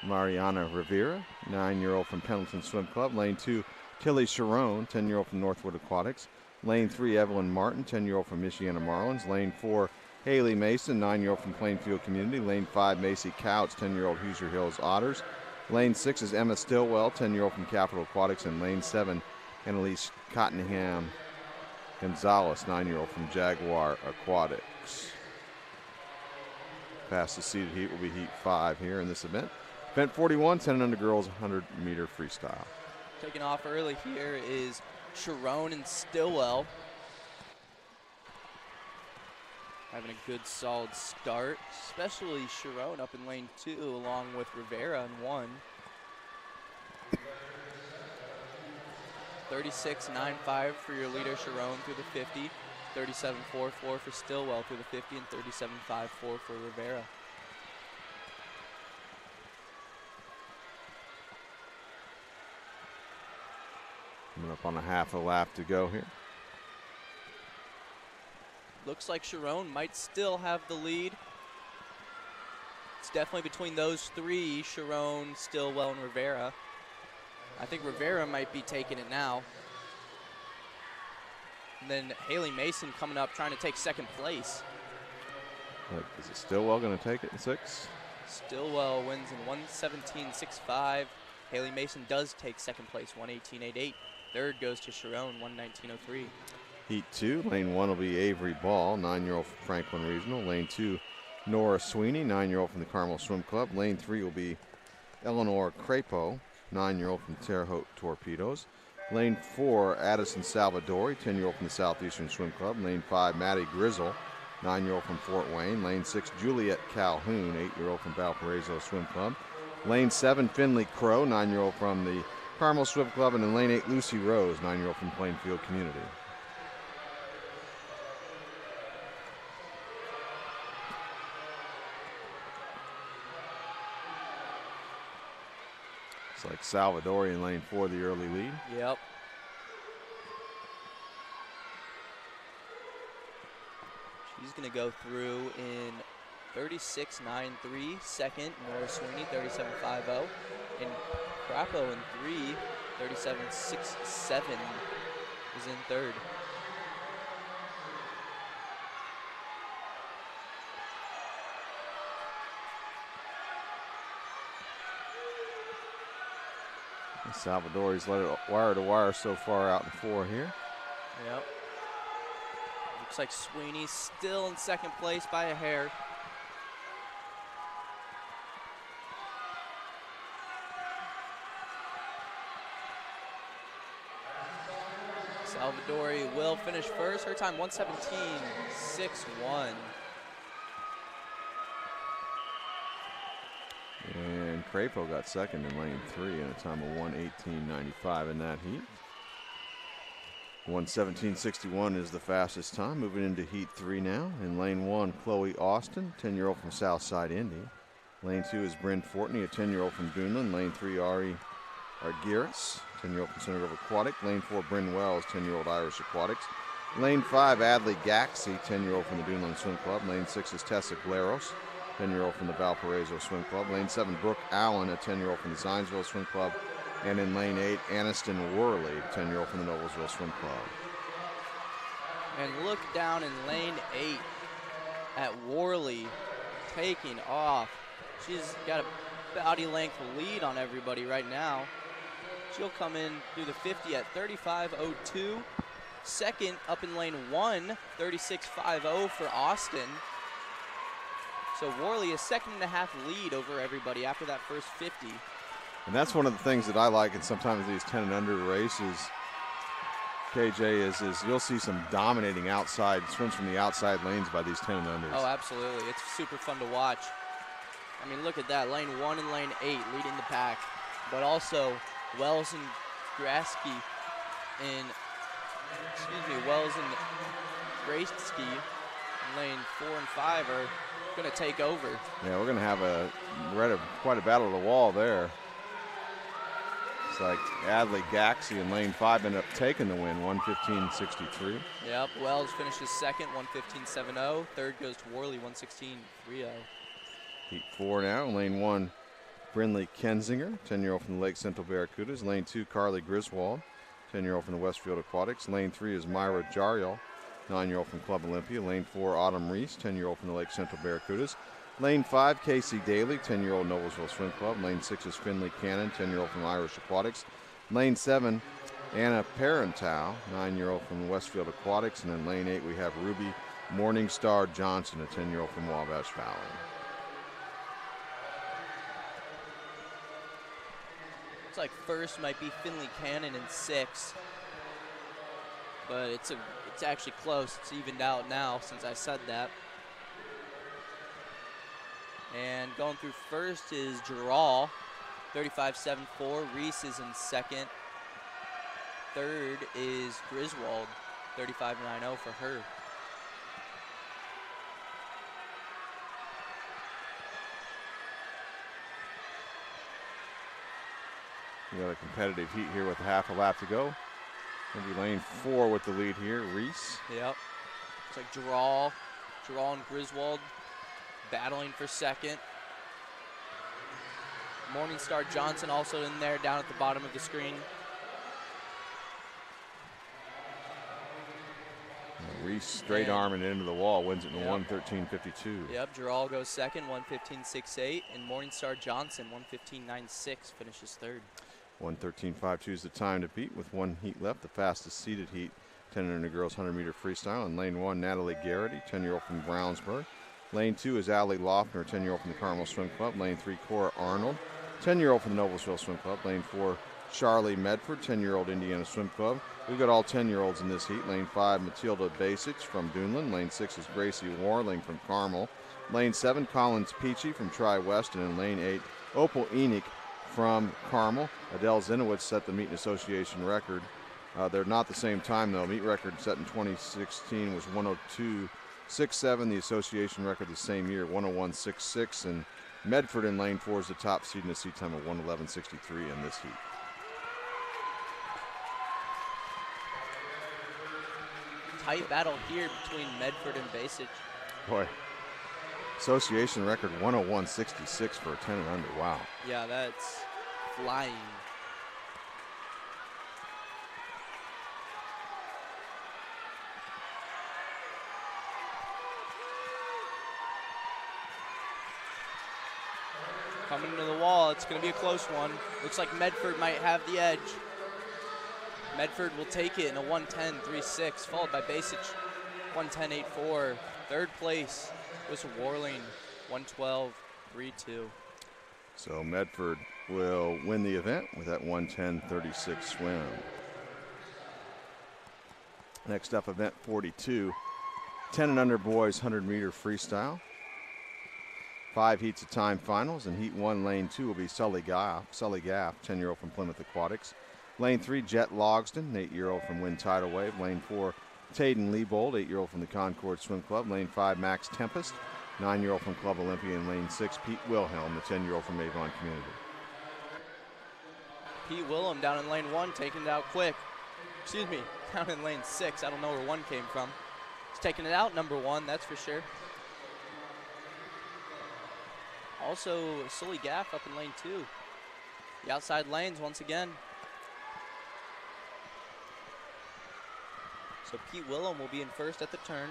Mariana Rivera, 9-year-old from Pendleton Swim Club. Lane 2, Tilly Sharon, 10-year-old from Northwood Aquatics. Lane 3, Evelyn Martin, 10-year-old from Michiana Marlins. Lane 4, Haley Mason, 9-year-old from Plainfield Community. Lane 5, Macy Couch, 10-year-old Hoosier Hills Otters. Lane 6 is Emma Stillwell, 10-year-old from Capital Aquatics. And lane 7, Annalise Cottenham Gonzalez, 9-year-old from Jaguar Aquatics. Fastest seeded heat will be heat 5 here in this event. Event 41, 10 and under girls 100-meter freestyle. Taking off early here is Sharon and Stillwell. Having a good solid start, especially Sharon up in lane 2 along with Rivera in 1. 36.95 for your leader Sharon through the 50, 37.44 for Stillwell through the 50, and 37.54 for Rivera. Coming up on a half a lap to go here. Looks like Sharon might still have the lead. It's definitely between those three, Sharon, Stillwell, and Rivera. I think Rivera might be taking it now. And then Haley Mason coming up trying to take 2nd place. Is it Stillwell going to take it in 6? Stillwell wins in 1:17.65. Haley Mason does take 2nd place, 1:18.88. 3rd goes to Sharon, 1:19.03. Heat 2, lane 1 will be Avery Ball, 9-year-old from Franklin Regional. Lane 2, Nora Sweeney, 9-year-old from the Carmel Swim Club. Lane 3 will be Eleanor Crapo, 9-year-old from Terre Haute Torpedoes. Lane 4, Addison Salvadori, 10-year-old from the Southeastern Swim Club. Lane 5, Maddie Grizzle, 9-year-old from Fort Wayne. Lane 6, Juliet Calhoun, 8-year-old from Valparaiso Swim Club. Lane 7, Finley Crow, 9-year-old from the Carmel Swim Club. And in Lane 8, Lucy Rose, 9-year-old from Plainfield Community. It's like Salvadori in Lane 4, the early lead. Yep. She's going to go through in 36.93. Second, Nora Sweeney, 37.50. And Crapo in 3, 37.67 is in third. Salvadori's let it wire to wire so far out in 4 here. Yep. Looks like Sweeney's still in second place by a hair. Salvadori will finish first. Her time 1:17.61. And Crapo got second in Lane 3 in a time of 1:18.95 in that heat. 1:17.61 is the fastest time. Moving into Heat 3 now. In Lane 1, Chloe Austin, 10-year-old from Southside Indy. Lane 2 is Bryn Fortney, a 10-year-old from Duneland. Lane 3, Ari Argyris, 10-year-old from Center Grove Aquatic. Lane 4, Bryn Wells, 10-year-old Irish Aquatics. Lane 5, Adley Gaxey, 10-year-old from the Duneland Swim Club. Lane 6 is Tessa Glaros, 10-year-old from the Valparaiso Swim Club. Lane 7, Brooke Allen, a 10-year-old from the Zionsville Swim Club. And in Lane 8, Aniston Worley, 10-year-old from the Noblesville Swim Club. And look down in Lane 8 at Worley taking off. She's got a body length lead on everybody right now. She'll come in through the 50 at 35.02. Second up in Lane 1, 36.50 for Austin. So Worley a second and a half lead over everybody after that first 50. And that's one of the things that I like in sometimes these 10 and under races, KJ, is you'll see some dominating outside swims from the outside lanes by these 10 and unders. Oh, absolutely. It's super fun to watch. I mean, look at that. Lane 1 and Lane 8 leading the pack. But also Wells and Grasky Wells and Grasky in Lane 4 and 5 are going to take over. Yeah, we're going to have quite a battle of the wall there. It's like Adley Gaxey in Lane 5 ended up taking the win, 1:15.63. Yep, Wells finishes second, 1:15.70. Third goes to Worley, 1:16.30. Heat 4 now. Lane 1, Brindley Kensinger, 10-year-old from the Lake Central Barracudas. Lane 2, Carly Griswold, 10-year-old from the Westfield Aquatics. Lane 3 is Myra Jariel, 9-year-old from Club Olympia. Lane 4, Autumn Reese, 10-year-old from the Lake Central Barracudas. Lane 5, Casey Daly, 10-year-old Noblesville Swim Club. Lane 6 is Finley Cannon, 10-year-old from Irish Aquatics. Lane 7, Anna Parentow, 9-year-old from Westfield Aquatics. And in Lane 8, we have Ruby Morningstar Johnson, a 10-year-old from Wabash Valley. Looks like first might be Finley Cannon in 6. But it's actually close. It's evened out now since I said that. And going through first is Gerald, 35.74. Reese is in second. Third is Griswold, 35.90 for her. We got a competitive heat here with a half a lap to go. Maybe Lane 4 with the lead here, Reese. Yep. It's like Gerald and Griswold battling for second. Morningstar Johnson also in there down at the bottom of the screen. Reese straight arming it into the wall, wins it in 1:13.52. Yep, Gerald goes second, 1:15.68, and Morningstar Johnson, 1:15.96, finishes third. 1:13.52 is the time to beat with one heat left, the fastest seeded heat, 10 under girls 100-meter freestyle. In Lane 1, Natalie Garrity, 10-year-old from Brownsburg. Lane 2 is Allie Loeffner, 10-year-old from the Carmel Swim Club. Lane 3, Cora Arnold, 10-year-old from the Noblesville Swim Club. Lane 4, Charlie Medford, 10-year-old Indiana Swim Club. We've got all 10-year-olds in this heat. Lane 5, Matilda Basic from Duneland. Lane 6 is Gracie Warling from Carmel. Lane 7, Collins Peachy from Tri-Weston. And lane 8, Opal Enoch from Carmel. Adele Zinowitz set the Meet and Association record. They're not the same time, though. Meet record set in 2016 was 102.67. The association record the same year, 101.66. And Medford in lane 4 is the top seed in a seat time of 111.63 in this heat. Tight battle here between Medford and Basic. Boy, association record 101.66 for a 10 and under. Wow. Yeah, that's flying. Coming to the wall, it's going to be a close one. Looks like Medford might have the edge. Medford will take it in a 110.36, followed by Basic 110.84. Third place was Warling, 112.32. So Medford will win the event with that 110.36 swim. Next up, event 42, 10 and under boys 100-meter freestyle. 5 heats of time finals. In heat 1, lane 2 will be Sully Gaff, 10-year-old from Plymouth Aquatics. Lane 3, Jet Logston, 8-year-old from Wind Tidal Wave. Lane 4, Tayden Liebold, 8-year-old from the Concord Swim Club. Lane 5, Max Tempest, 9-year-old from Club Olympia. And lane 6, Pete Wilhelm, the 10-year-old from Avon Community. Pete Wilhelm down in lane 1, taking it out quick. Excuse me, down in lane 6. I don't know where 1 came from. He's taking it out, number 1, that's for sure. Also, Sully Gaff up in lane 2. The outside lanes once again. So Pete Wilhelm will be in first at the turn.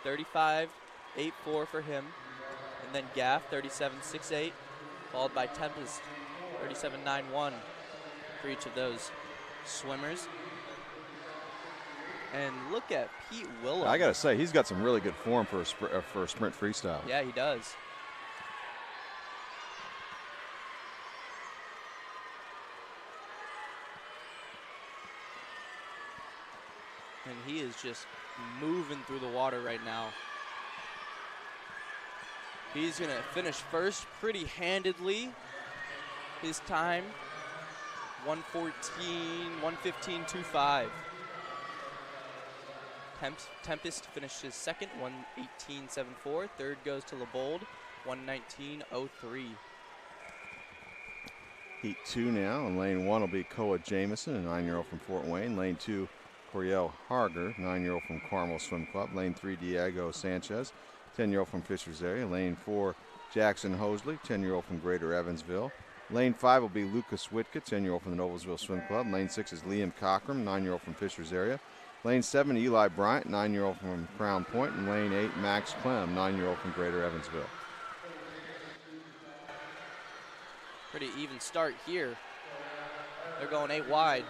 35.84 for him. And then Gaff, 37.68. Followed by Tempest, 37.91 for each of those swimmers. And look at Pete Wilhelm. I got to say, he's got some really good form for a sprint freestyle. Yeah, he does. And he is just moving through the water right now. He's going to finish first pretty handedly. His time, 1:15.25. Tempest finishes second, 1:18.74. Third goes to Liebold, 1:19.03. Heat 2 now. In lane 1 will be Koa Jameson, a 9-year-old from Fort Wayne. Lane 2, Coriel Harger, 9-year-old from Carmel Swim Club. Lane 3, Diego Sanchez, 10-year-old from Fishers area. Lane 4, Jackson Hosley, 10-year-old from Greater Evansville. Lane 5 will be Lucas Whitka, 10-year-old from the Noblesville Swim Club. Lane 6 is Liam Cockram, 9-year-old from Fishers area. Lane 7, Eli Bryant, 9-year-old from Crown Point. And lane 8, Max Clem, 9-year-old from Greater Evansville. Pretty even start here. They're going 8 wide.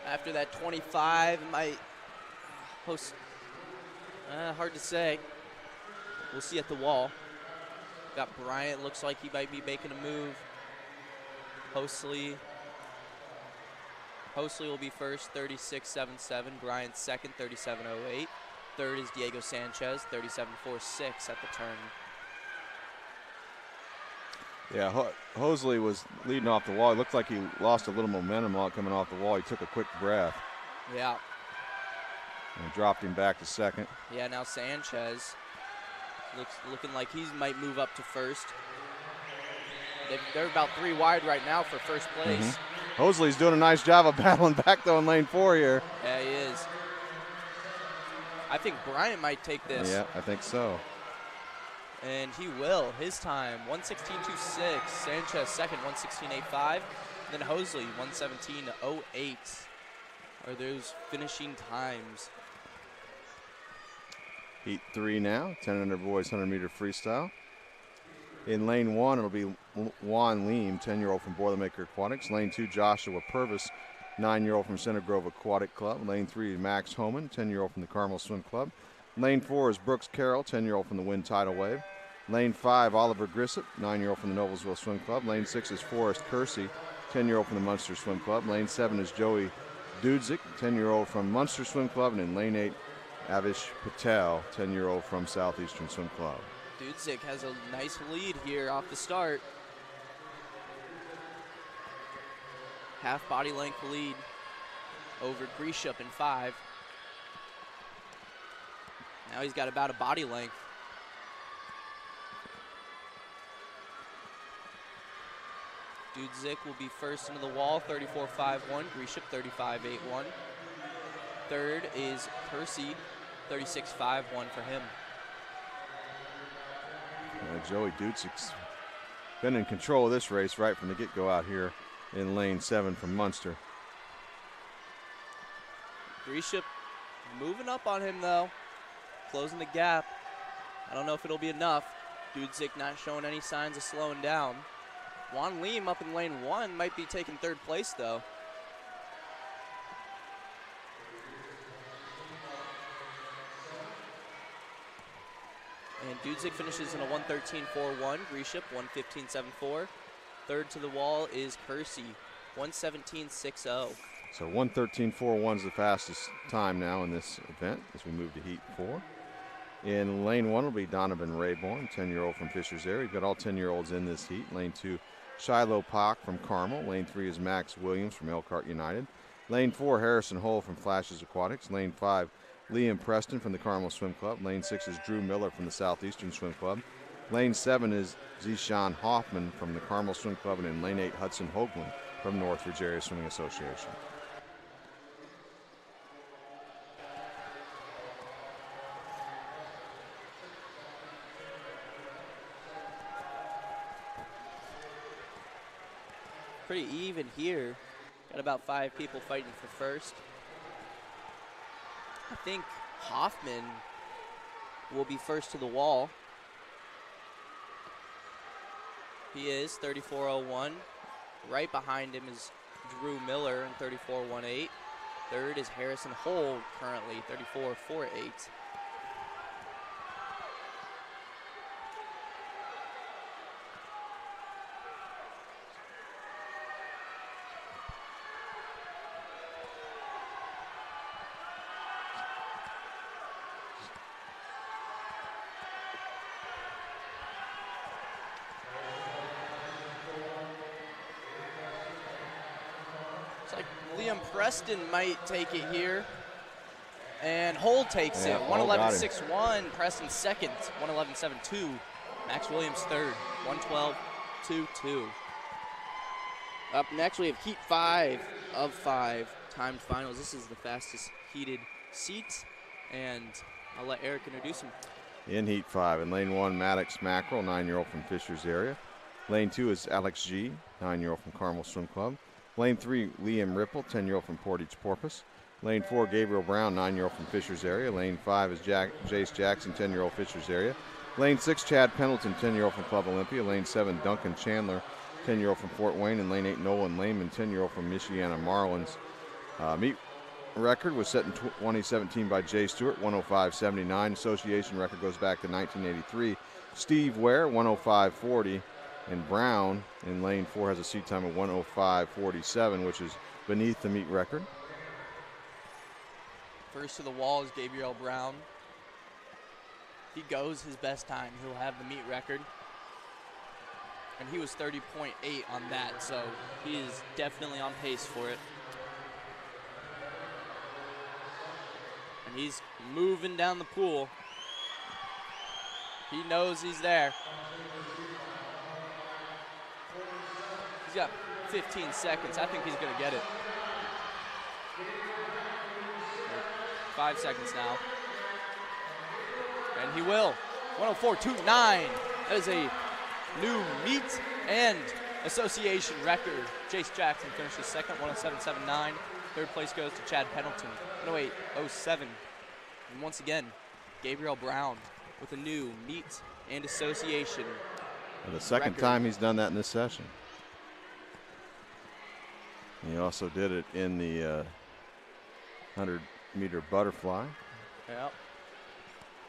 After that 25, it might host, hard to say. We'll see at the wall. Got Bryant, looks like he might be making a move. Hosley will be first, 36.77. Bryant second, 37.08. Third is Diego Sanchez, 37.46 at the turn. Yeah, Hosley was leading off the wall. It looked like he lost a little momentum while coming off the wall. He took a quick breath. Yeah. And dropped him back to second. Yeah, now Sanchez looking like he might move up to first. They're about 3 wide right now for first place. Mm-hmm. Hosley's doing a nice job of battling back, though, in lane 4 here. Yeah, he is. I think Bryant might take this. Yeah, I think so. And he will. His time, 1:16.26. Sanchez second, 1:16.85. Then Hosley, 1:17.08 are those finishing times. Heat 3 now, 10 under boys 100-meter freestyle. In lane 1, it'll be Juan Leem, 10-year-old from Boilermaker Aquatics. Lane 2, Joshua Purvis, 9-year-old from Center Grove Aquatic Club. Lane 3 is Max Homan, 10-year-old from the Carmel Swim Club. Lane 4 is Brooks Carroll, 10-year-old from the Wind Tidal Wave. Lane 5, Oliver Grissett, 9-year-old from the Noblesville Swim Club. Lane 6 is Forrest Kersey, 10-year-old from the Munster Swim Club. Lane 7 is Joey Dudzik, 10-year-old from Munster Swim Club. And in Lane 8, Avish Patel, 10-year-old from Southeastern Swim Club. Dudzik has a nice lead here off the start. Half body length lead over Grisham in 5. Now he's got about a body length. Dudzik will be first into the wall, 34.51. Grisham, 35.81. Third is Kersey, 36.51 for him. Joey Dudzik's been in control of this race right from the get-go out here in lane 7 from Munster. Grisham moving up on him though, closing the gap. I don't know if it'll be enough. Dudzik not showing any signs of slowing down. Juan Leem up in lane 1 might be taking 3rd place though. And Dudzik finishes in a 1:13.41. Grisham 1:15.74. Third to the wall is Kersey, 1:17.60. So 1:13.41 is the fastest time now in this event as we move to heat 4. In lane 1 will be Donovan Rayborn, 10-year-old from Fishers area. You've got all 10-year-olds in this heat. Lane 2, Shiloh Pock from Carmel. Lane 3 is Max Williams from Elkhart United. Lane 4, Harrison Hull from Flashes Aquatics. Lane 5, Liam Preston from the Carmel Swim Club. Lane 6 is Drew Miller from the Southeastern Swim Club. Lane 7 is Zishan Hoffman from the Carmel Swim Club. And in lane 8, Hudson Hoagland from Northridge Area Swimming Association. Pretty even here. Got about 5 people fighting for first. I think Hoffman will be first to the wall. He is 34.01. Right behind him is Drew Miller in 34.18. Third is Harrison Hull, currently 34.48. Preston might take it here, and Hull takes it. 1:11.61. Preston second. 1:11.72. Max Williams third. 1:12.22. Up next, we have Heat 5 of 5 timed finals. This is the fastest heated seat, and I'll let Eric introduce him. In Heat 5, in lane 1, Maddox Mackerel, 9-year-old from Fishers area. Lane 2 is Alex G., 9-year-old from Carmel Swim Club. Lane 3, Liam Ripple, 10-year-old from Portage Porpoise. Lane 4, Gabriel Brown, 9-year-old from Fishers area. Lane 5 is Jace Jackson, 10-year-old Fishers area. Lane 6, Chad Pendleton, 10-year-old from Club Olympia. Lane 7, Duncan Chandler, 10-year-old from Fort Wayne. And lane 8, Nolan Lehman, 10-year-old from Michiana Marlins. Meet record was set in 2017 by Jay Stewart, 105.79. Association record goes back to 1983. Steve Ware, 105.40. And Brown in lane 4 has a seat time of 105.47, which is beneath the meet record. First to the wall is Gabriel Brown. If he goes his best time, he'll have the meet record. And he was 30.8 on that, so he is definitely on pace for it. And he's moving down the pool. He knows he's there. He's got 15 seconds. I think he's going to get it. 5 seconds now. And he will. 104.29. That is a new meet and association record. Jace Jackson finishes second, 107.79. Third place goes to Chad Pendleton, 108.07. And once again, Gabriel Brown with a new meet and association and the second record. time he's done that in this session. He also did it in the 100-meter butterfly. Yeah.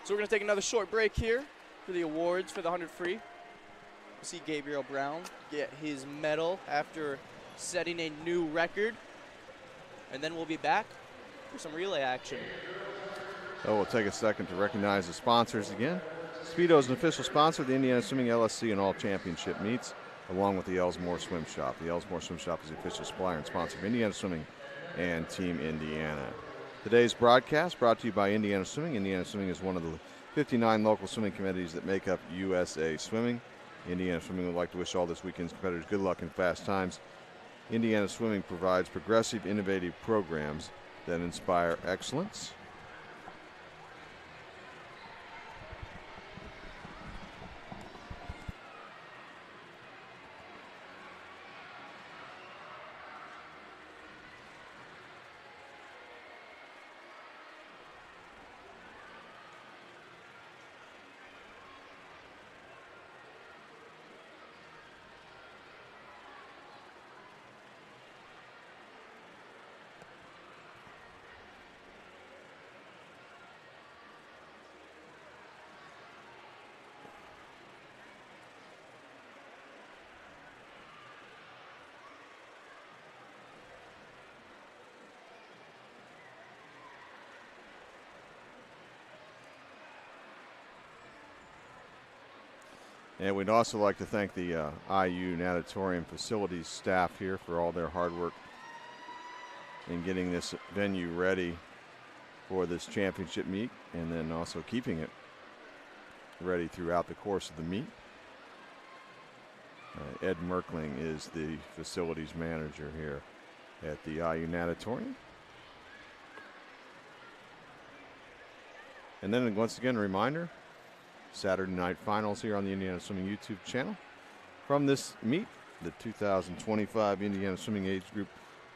So we're going to take another short break here for the awards for the 100 free. We'll see Gabriel Brown get his medal after setting a new record. And then we'll be back for some relay action. Oh, we'll take a second to recognize the sponsors again. Speedo is an official sponsor of the Indiana Swimming LSC and all championship meets, along with the Ellsmore Swim Shop. The Ellsmore Swim Shop is the official supplier and sponsor of Indiana Swimming and Team Indiana. Today's broadcast brought to you by Indiana Swimming. Indiana Swimming is one of the 59 local swimming committees that make up USA Swimming. Indiana Swimming would like to wish all this weekend's competitors good luck and fast times. Indiana Swimming provides progressive, innovative programs that inspire excellence. And we'd also like to thank the IU Natatorium facilities staff here for all their hard work in getting this venue ready for this championship meet, and then also keeping it ready throughout the course of the meet. Ed Merkling is the facilities manager here at the IU Natatorium. And then once again, a reminder, Saturday night finals here on the Indiana Swimming YouTube channel. From this meet, the 2025 Indiana Swimming Age Group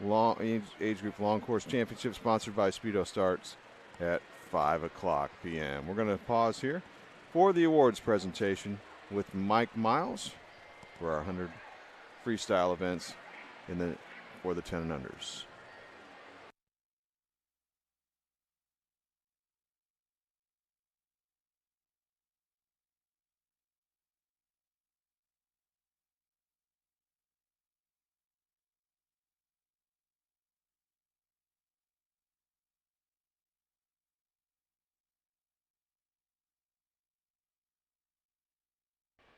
Long Course Championship, sponsored by Speedo, starts at 5 o'clock p.m. We're going to pause here for the awards presentation with Mike Miles for our 100 freestyle events for the 10 and unders.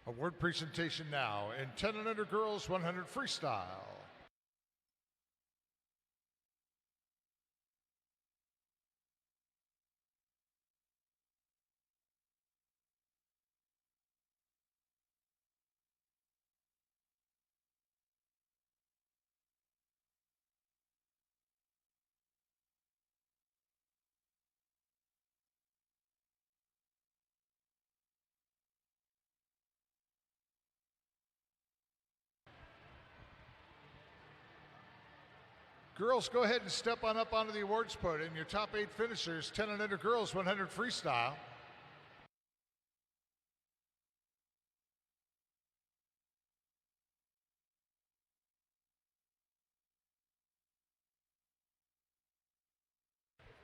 Award presentation now in 10 and under girls 100 freestyle. Girls, go ahead and step on up onto the awards podium. Your top 8 finishers, 10 and under girls 100 freestyle.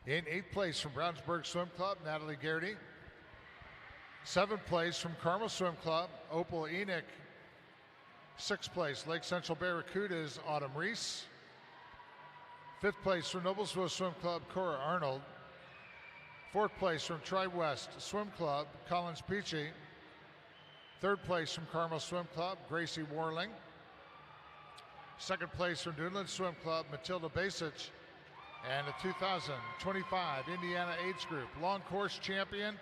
In 8th place from Brownsburg Swim Club, Natalie Garrity. 7th place from Carmel Swim Club, Opal Enoch. 6th place, Lake Central Barracudas, Autumn Reese. 5th place from Noblesville Swim Club, Cora Arnold. 4th place from Tri-West Swim Club, Collins Peachy. 3rd place from Carmel Swim Club, Gracie Warling. 2nd place from Dunland Swim Club, Matilda Basich. And the 2025 Indiana Age Group Long Course Champion,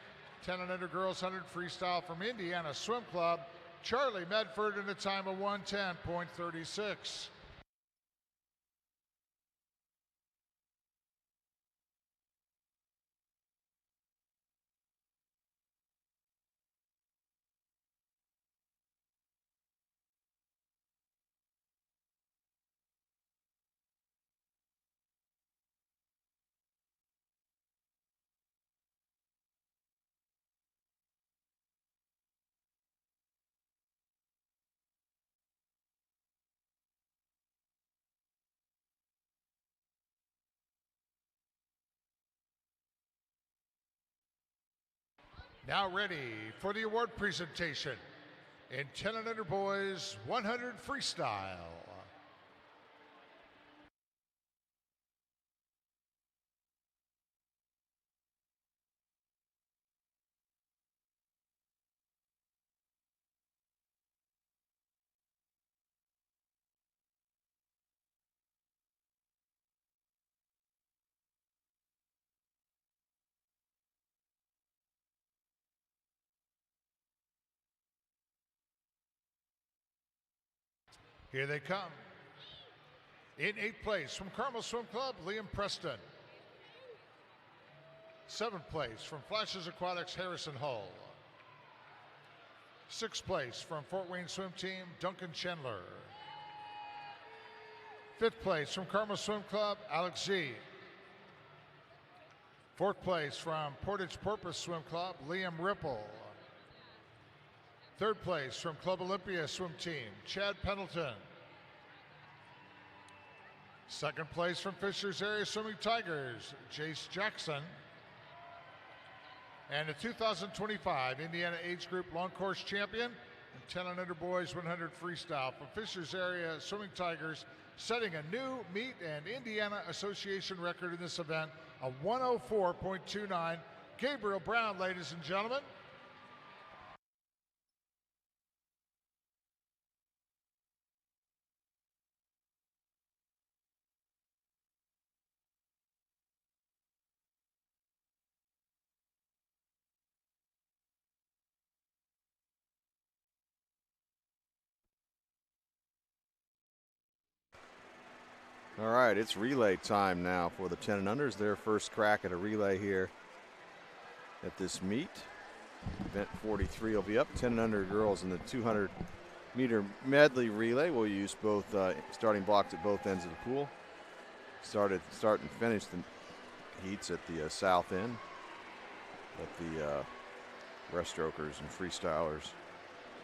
10 and under girls 100 freestyle from Indiana Swim Club, Charlie Medford, in a time of 1:10.36. Now ready for the award presentation in 10 and under boys 100 freestyle. Here they come. In 8th place from Carmel Swim Club, Liam Preston. 7th place from Flashes Aquatics, Harrison Hull. 6th place from Fort Wayne Swim Team, Duncan Chandler. 5th place from Carmel Swim Club, Alex Z. 4th place from Portage Porpoise Swim Club, Liam Ripple. 3rd place from Club Olympia Swim Team, Chad Pendleton. 2nd place from Fishers Area Swimming Tigers, Jace Jackson. And the 2025 Indiana Age Group Long Course Champion and 10 and under boys 100 freestyle from Fishers Area Swimming Tigers, setting a new meet and Indiana Association record in this event, a 104.29. Gabriel Brown, ladies and gentlemen. All right, it's relay time now for the 10 and unders. Their first crack at a relay here at this meet. Event 43 will be up. 10 and under girls in the 200-meter medley relay will use both starting blocks at both ends of the pool. Start and finish the heats at the south end. But the breaststrokers and freestylers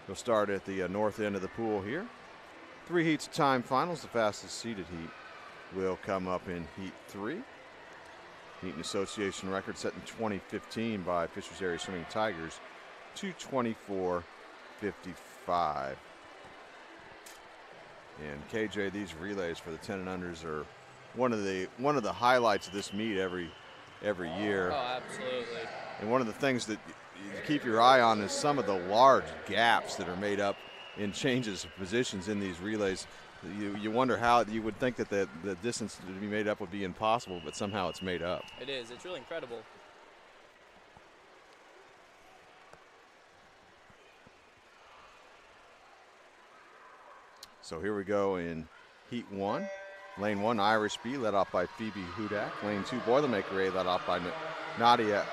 will start at the north end of the pool here. 3 heats of time finals. The fastest seeded heat will come up in Heat 3. Heat and Association record set in 2015 by Fishers Area Swimming Tigers, 2:24.55. And KJ, these relays for the 10 and unders are one of the highlights of this meet every year. Oh, absolutely. And one of the things that you keep your eye on is some of the large gaps that are made up in changes of positions in these relays. You wonder how you would think that the distance to be made up would be impossible, but somehow it's made up. It is. It's really incredible. So here we go in Heat 1. Lane 1, Irish B, led off by Phoebe Hudak. Lane 2, Boilermaker A, led off by Nadia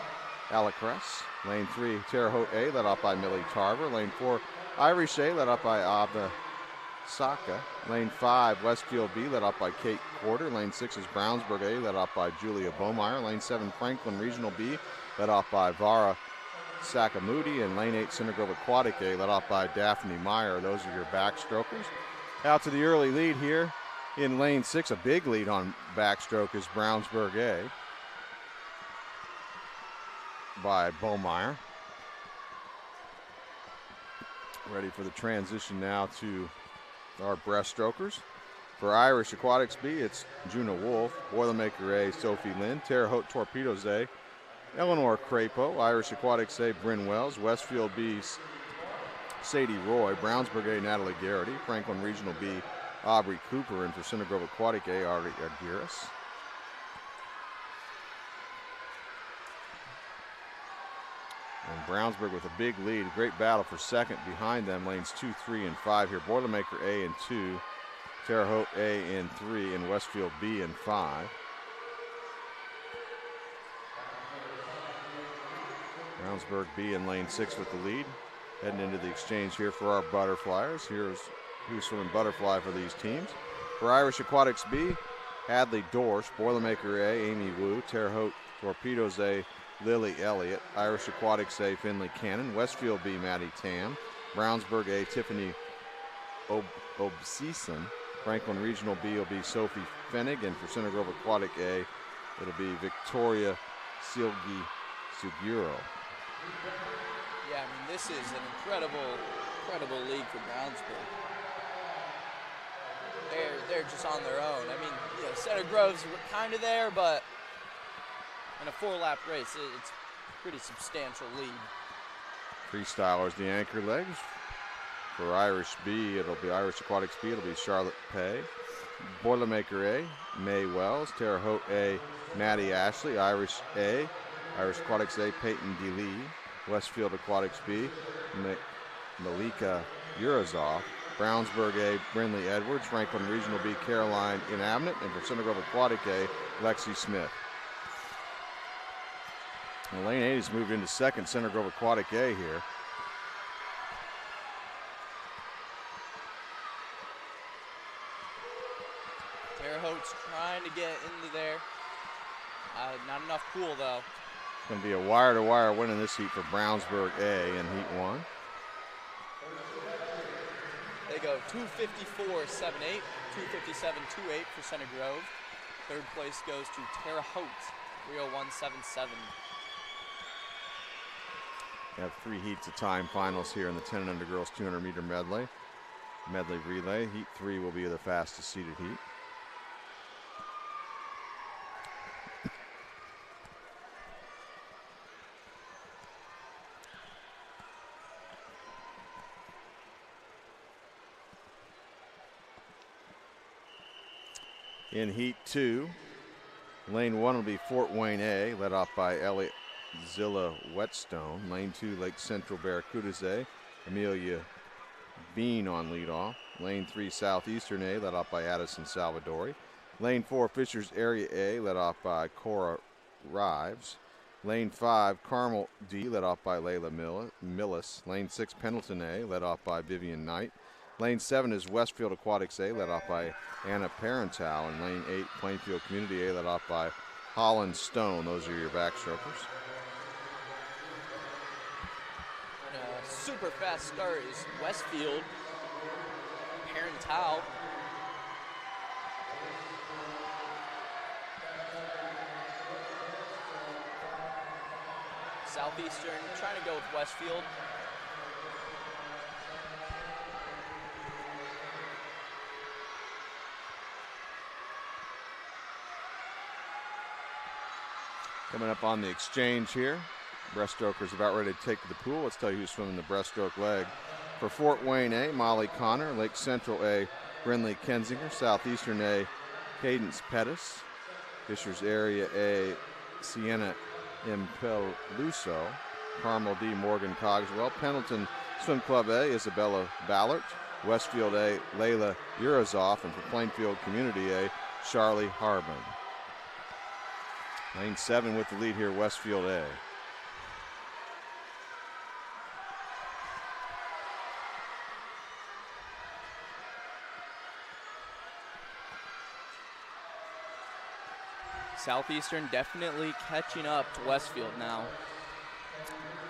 Alacress. Lane 3, Terre Haute A, led off by Millie Tarver. Lane 4, Irish A, led off by Abba Saka. Lane 5, Westfield B, led off by Kate Quarter. Lane 6 is Brownsburg A, led off by Julia Bomeyer. Lane 7, Franklin Regional B, led off by Vara Sakamoody. And Lane 8, Center Grove Aquatic A, led off by Daphne Meyer. Those are your backstrokers. Out to the early lead here in Lane 6. A big lead on backstroke is Brownsburg A by Bomeyer. Ready for the transition now to our breaststrokers. For Irish Aquatics B, it's Juna Wolf. Boilermaker A, Sophie Lynn. Terre Haute Torpedoes A, Eleanor Crapo. Irish Aquatics A, Bryn Wells. Westfield B, Sadie Roy. Brownsburg A, Natalie Garrity. Franklin Regional B, Aubrey Cooper. And for Center Grove Aquatic A, Ari Aguirres. And Brownsburg with a big lead. Great battle for second behind them. Lanes 2, 3, and 5 here. Boilermaker A and 2. Terre Haute A and 3. And Westfield B and 5. Brownsburg B in lane 6 with the lead. Heading into the exchange here for our butterflyers. Here's who's swimming butterfly for these teams. For Irish Aquatics B, Hadley Dorsch. Boilermaker A, Amy Wu. Terre Haute Torpedoes A, Lily Elliott. Irish Aquatics A, Finley Cannon. Westfield B, Maddie Tam. Brownsburg A, Tiffany Obseason. Franklin Regional B will be Sophie Fenig. And for Center Grove Aquatic A, it'll be Victoria Silgi Suguro. Yeah, I mean, this is an incredible league for Brownsburg. They're just on their own. I mean, you know, Center Grove's kind of there, but in a 4-lap race, it's a pretty substantial lead. Freestylers, the anchor legs. For Irish B, it'll be Irish Aquatics B, it'll be Charlotte Pay. Boilermaker A, May Wells. Terre Haute A, Maddie Ashley. Irish A, Irish Aquatics A, Peyton DeLee. Westfield Aquatics B, Malika Urazov. Brownsburg A, Brindley Edwards. Franklin Regional B, Caroline Inabnet. And for Center Grove Aquatic A, Lexi Smith. And lane 8 has moved into second, Center Grove Aquatic A here. Terre Haute's trying to get into there. Not enough pool, though. It's going to be a wire-to-wire win in this heat for Brownsburg A in heat 1. They go 254.78, 257.28 for Center Grove. Third place goes to Terre Haute, 301.77. We have 3 heats of time finals here in the 10 and under girls 200-meter medley. Medley relay. Heat 3 will be the fastest seeded heat. In heat 2, lane 1 will be Fort Wayne A, led off by Elliot Zilla Whetstone. Lane 2, Lake Central Barracudas A, Amelia Bean on leadoff. Lane 3, Southeastern A, led off by Addison Salvadori. Lane 4, Fishers Area A, led off by Cora Rives. Lane 5, Carmel D, led off by Layla Millis. Lane 6, Pendleton A, led off by Vivian Knight. Lane 7 is Westfield Aquatics A, led off by Anna Parental. And lane 8, Plainfield Community A, led off by Holland Stone. Those are your backstrokers. And a super fast start is Westfield. Parental. Southeastern trying to go with Westfield. Coming up on the exchange here. Breaststrokers about ready to take to the pool. Let's tell you who's swimming the breaststroke leg. For Fort Wayne A, Molly Connor. Lake Central A, Brindley Kensinger. Southeastern A, Cadence Pettis. Fishers Area A, Sienna Impeluso. Carmel D, Morgan Cogswell. Pendleton Swim Club A, Isabella Ballard. Westfield A, Layla Urazov. And for Plainfield Community A, Charlie Harbin. Lane 7 with the lead here, Westfield A. Southeastern definitely catching up to Westfield now.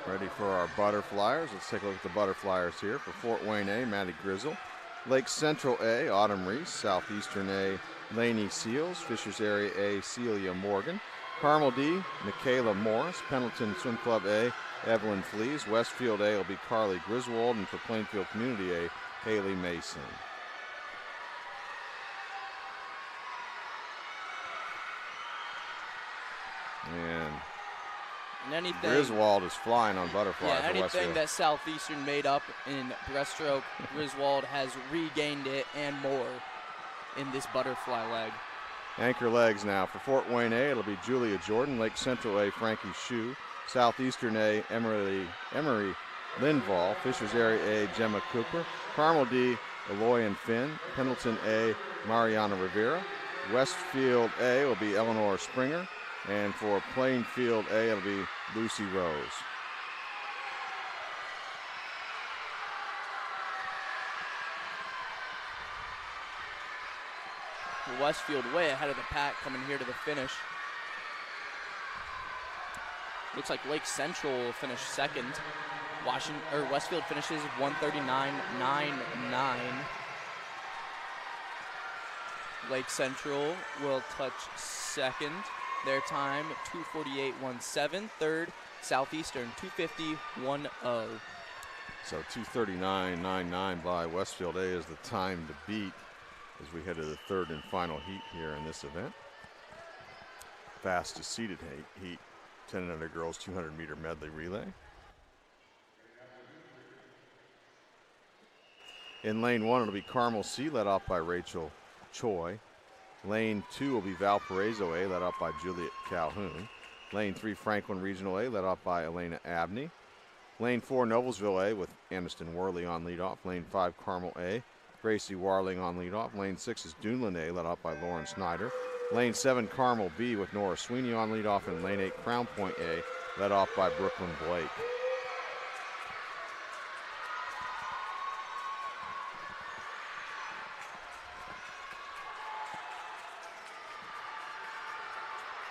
Ready for our butterflyers. Let's take a look at the butterflyers here. For Fort Wayne A, Maddie Grizzle. Lake Central A, Autumn Reese. Southeastern A, Laney Seals. Fishers Area A, Celia Morgan. Carmel D, Michaela Morris. Pendleton Swim Club A, Evelyn Flees. Westfield A will be Carly Griswold. And for Plainfield Community A, Haley Mason. And anything, Griswold is flying on butterfly. yeah, for anything Westfield. that Southeastern made up in breaststroke, Griswold has regained it and more in this butterfly leg. Anchor legs now. For Fort Wayne A, it'll be Julia Jordan. Lake Central A, Frankie Shue. Southeastern A, Emery Lindvall. Fishers Area A, Gemma Cooper. Carmel D, Eloy and Finn. Pendleton A, Mariana Rivera. Westfield A will be Eleanor Springer. And for Plainfield A, it'll be Lucy Rose. Westfield way ahead of the pack coming here to the finish. Looks like Lake Central will finish second. Westfield finishes 139.99. Lake Central will touch second. Their time, 2:48.17. Third, Southeastern, 2:50.10. So 2:39.99 by Westfield A is the time to beat as we head to the third and final heat here in this event. Fastest seeded heat, 10 and under girls 200-meter medley relay. In lane 1, it'll be Carmel C, led off by Rachel Choi. Lane 2 will be Valparaiso A, led off by Juliet Calhoun. Lane 3, Franklin Regional A, led off by Elena Abney. Lane 4, Noblesville A with Aniston Worley on leadoff. Lane 5, Carmel A, Gracie Warling on leadoff. Lane 6 is Dunlin A, led off by Lauren Snyder. Lane 7, Carmel B with Nora Sweeney on leadoff. And lane 8, Crown Point A, led off by Brooklyn Blake.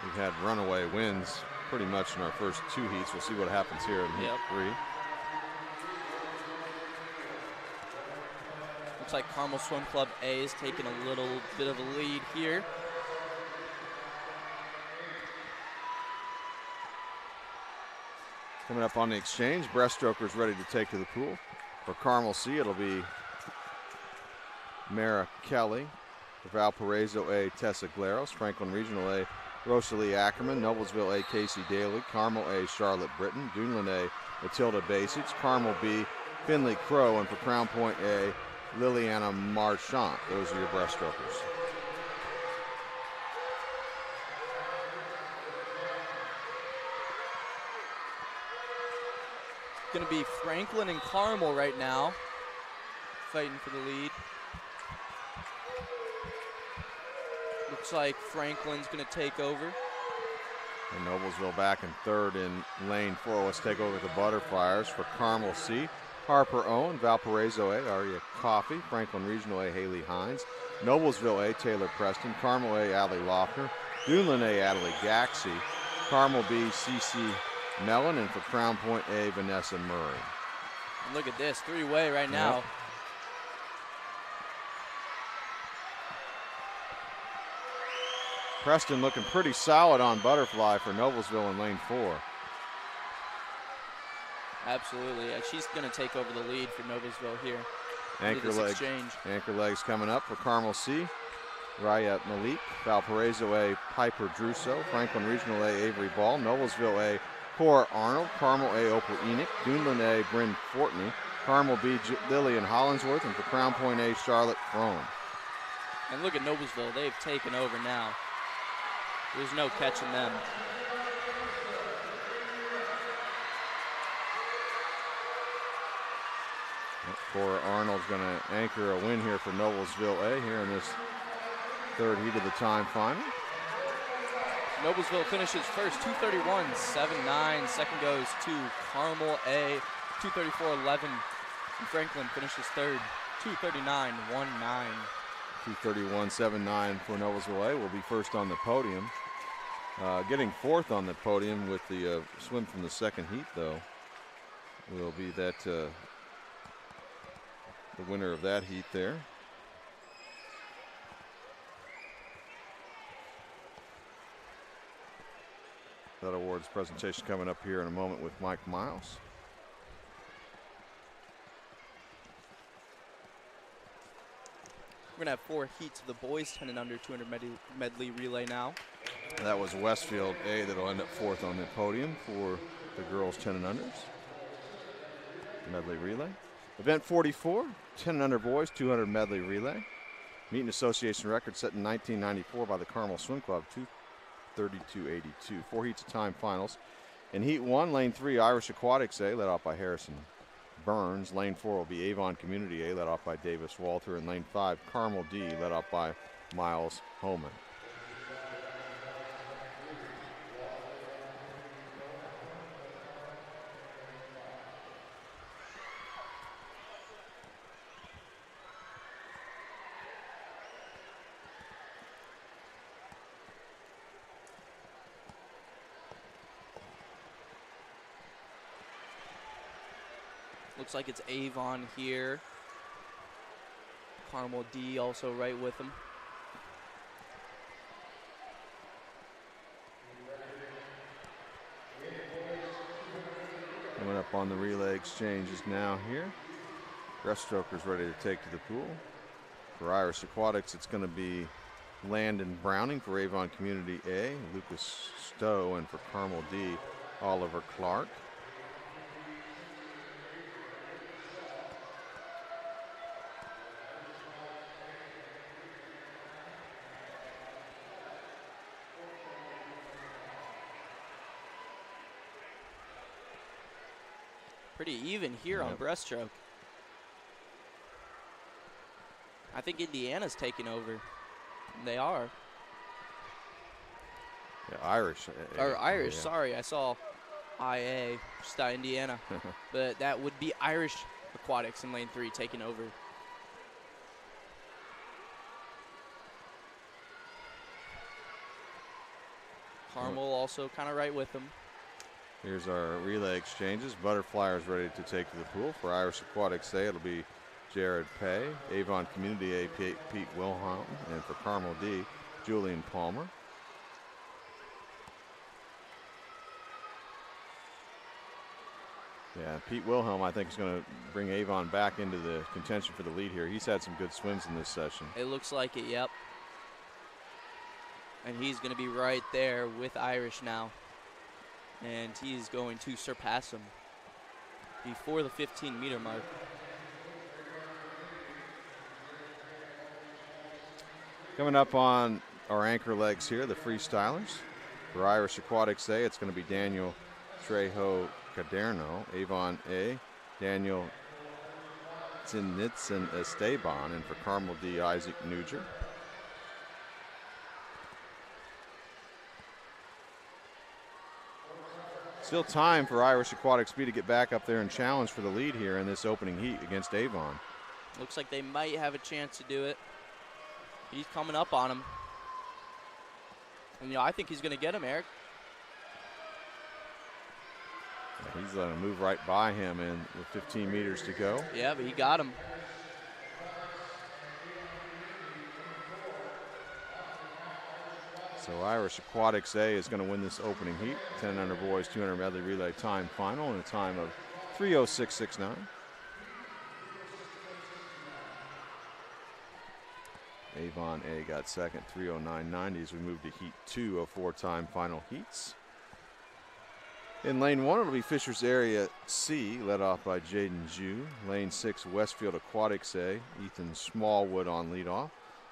We've had runaway wins pretty much in our first 2 heats. We'll see what happens here in heat 3. Looks like Carmel Swim Club A is taking a little bit of a lead here. Coming up on the exchange, breaststrokers ready to take to the pool. For Carmel C, it'll be Mara Kelly. For Valparaiso A, Tessa Glaros. Franklin Regional A, Rosalie Ackerman. Noblesville A, Casey Daly. Carmel A, Charlotte Britton. Dunlin A, Matilda Basic. Carmel B, Finley Crow. And for Crown Point A, Liliana Marchant. Those are your breaststrokers. Going to be Franklin and Carmel right now, fighting for the lead. Looks like Franklin's going to take over. And Noblesville back in third in lane 4. Let's take over the Butterflyers. For Carmel C, Harper Owen. Valparaiso A, Aria Coffey. Franklin Regional A, Haley Hines. Noblesville A, Taylor Preston. Carmel A, Allie Lochner. Dunlin A, Adelie Gaxey. Carmel B, Cece Mellon. And for Crown Point A, Vanessa Murray. Look at this, 3-way right now. Yep. Preston looking pretty solid on Butterfly for Noblesville in lane 4. Absolutely, she's going to take over the lead for Noblesville here. Anchor legs coming up for Carmel C. Rayat Malik. Valparaiso A, Piper Druso. Franklin Regional A, Avery Ball. Noblesville A, Cora Arnold. Carmel A, Opal Enoch. Dunlin A, Bryn Fortney. Carmel B, Lillian Hollingsworth. And for Crown Point A, Charlotte Crone. And look at Noblesville, they've taken over now. There's no catching them. Cora Arnold's going to anchor a win here for Noblesville A here in this third heat of the time final. Noblesville finishes first, 2:31.79. Second goes to Carmel A, 2:34.11. And Franklin finishes third, 2:39.19. 2:31.79 for Noblesville A will be first on the podium. Getting fourth on the podium with the swim from the second heat, though, will be that the winner of that heat there. That awards presentation coming up here in a moment with Mike Miles. We're going to have 4 heats of the boys, 10 and under 200 medley relay now. That was Westfield A that'll end up fourth on the podium for the girls 10 and unders. Medley relay. Event 44, 10 and under boys, 200 medley relay. Meeting association record set in 1994 by the Carmel Swim Club, 2:32.82. 4 heats of time finals. In heat 1, lane 3, Irish Aquatics A, led off by Harrison Burns. Lane 4 will be Avon Community A, led off by Davis Walter. And lane 5, Carmel D, led off by Miles Homan. Looks like it's Avon here. Carmel D also right with them. Coming up on the relay exchanges now here. Breaststrokers ready to take to the pool. For Irish Aquatics, it's going to be Landon Browning for Avon Community A, Lucas Stowe, and for Carmel D, Oliver Clark. Pretty even here on breaststroke. I think Indiana's taking over. They are. Yeah, Irish. Or Irish, sorry. I saw IA, just Indiana. But that would be Irish Aquatics in lane 3 taking over. Carmel also kind of right with them. Here's our relay exchanges. Butterflyers ready to take to the pool. For Irish Aquatics A, it'll be Jared Pay. Avon Community A, Pete Wilhelm. And for Carmel D, Julian Palmer. Yeah, Pete Wilhelm, I think, is going to bring Avon back into the contention for the lead here. He's had some good swims in this session. It looks like it, yep. And he's going to be right there with Irish now. And he's going to surpass him before the 15-meter mark. Coming up on our anchor legs here, the freestylers. For Irish Aquatics A, it's going to be Daniel Trejo Caderno. Avon A, Daniel Zinnitzen Esteban. And for Carmel D, Isaac Nuger. Still time for Irish Aquatics B to get back up there and challenge for the lead here in this opening heat against Avon. Looks like they might have a chance to do it. He's coming up on him. And, you know, I think he's going to get him, Eric. Yeah, he's going to move right by him in with 15 meters to go. Yeah, but he got him. So Irish Aquatics A is going to win this opening heat. 10 under boys, 200 medley relay time final in a time of 3:06.69. Avon A got second, 3:09.90 as we move to heat 2 of 4 time final heats. In lane 1, it'll be Fishers Area C, led off by Jaden Jew. Lane 6, Westfield Aquatics A, Ethan Smallwood on leadoff.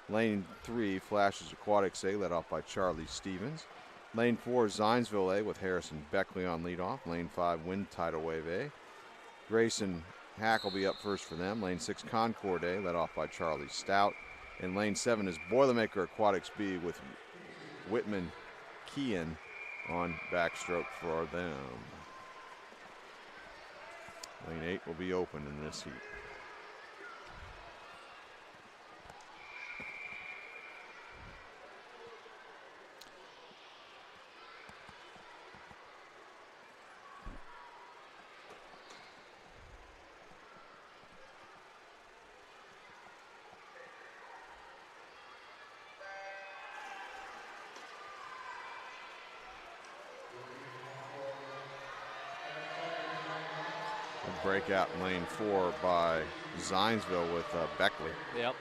Lane 3, Flashes Aquatics A, led off by Charlie Stevens. Lane 4, Zionsville A with Harrison Beckley on leadoff. Lane 5, Wind Tidal Wave A. Grayson Hack will be up first for them. Lane 6, Concord A, led off by Charlie Stout. And lane 7 is Boilermaker Aquatics B with Whitman Kean on backstroke for them. Lane 8 will be open in this heat. Breakout in lane 4 by Zionsville with Beckley. Yep.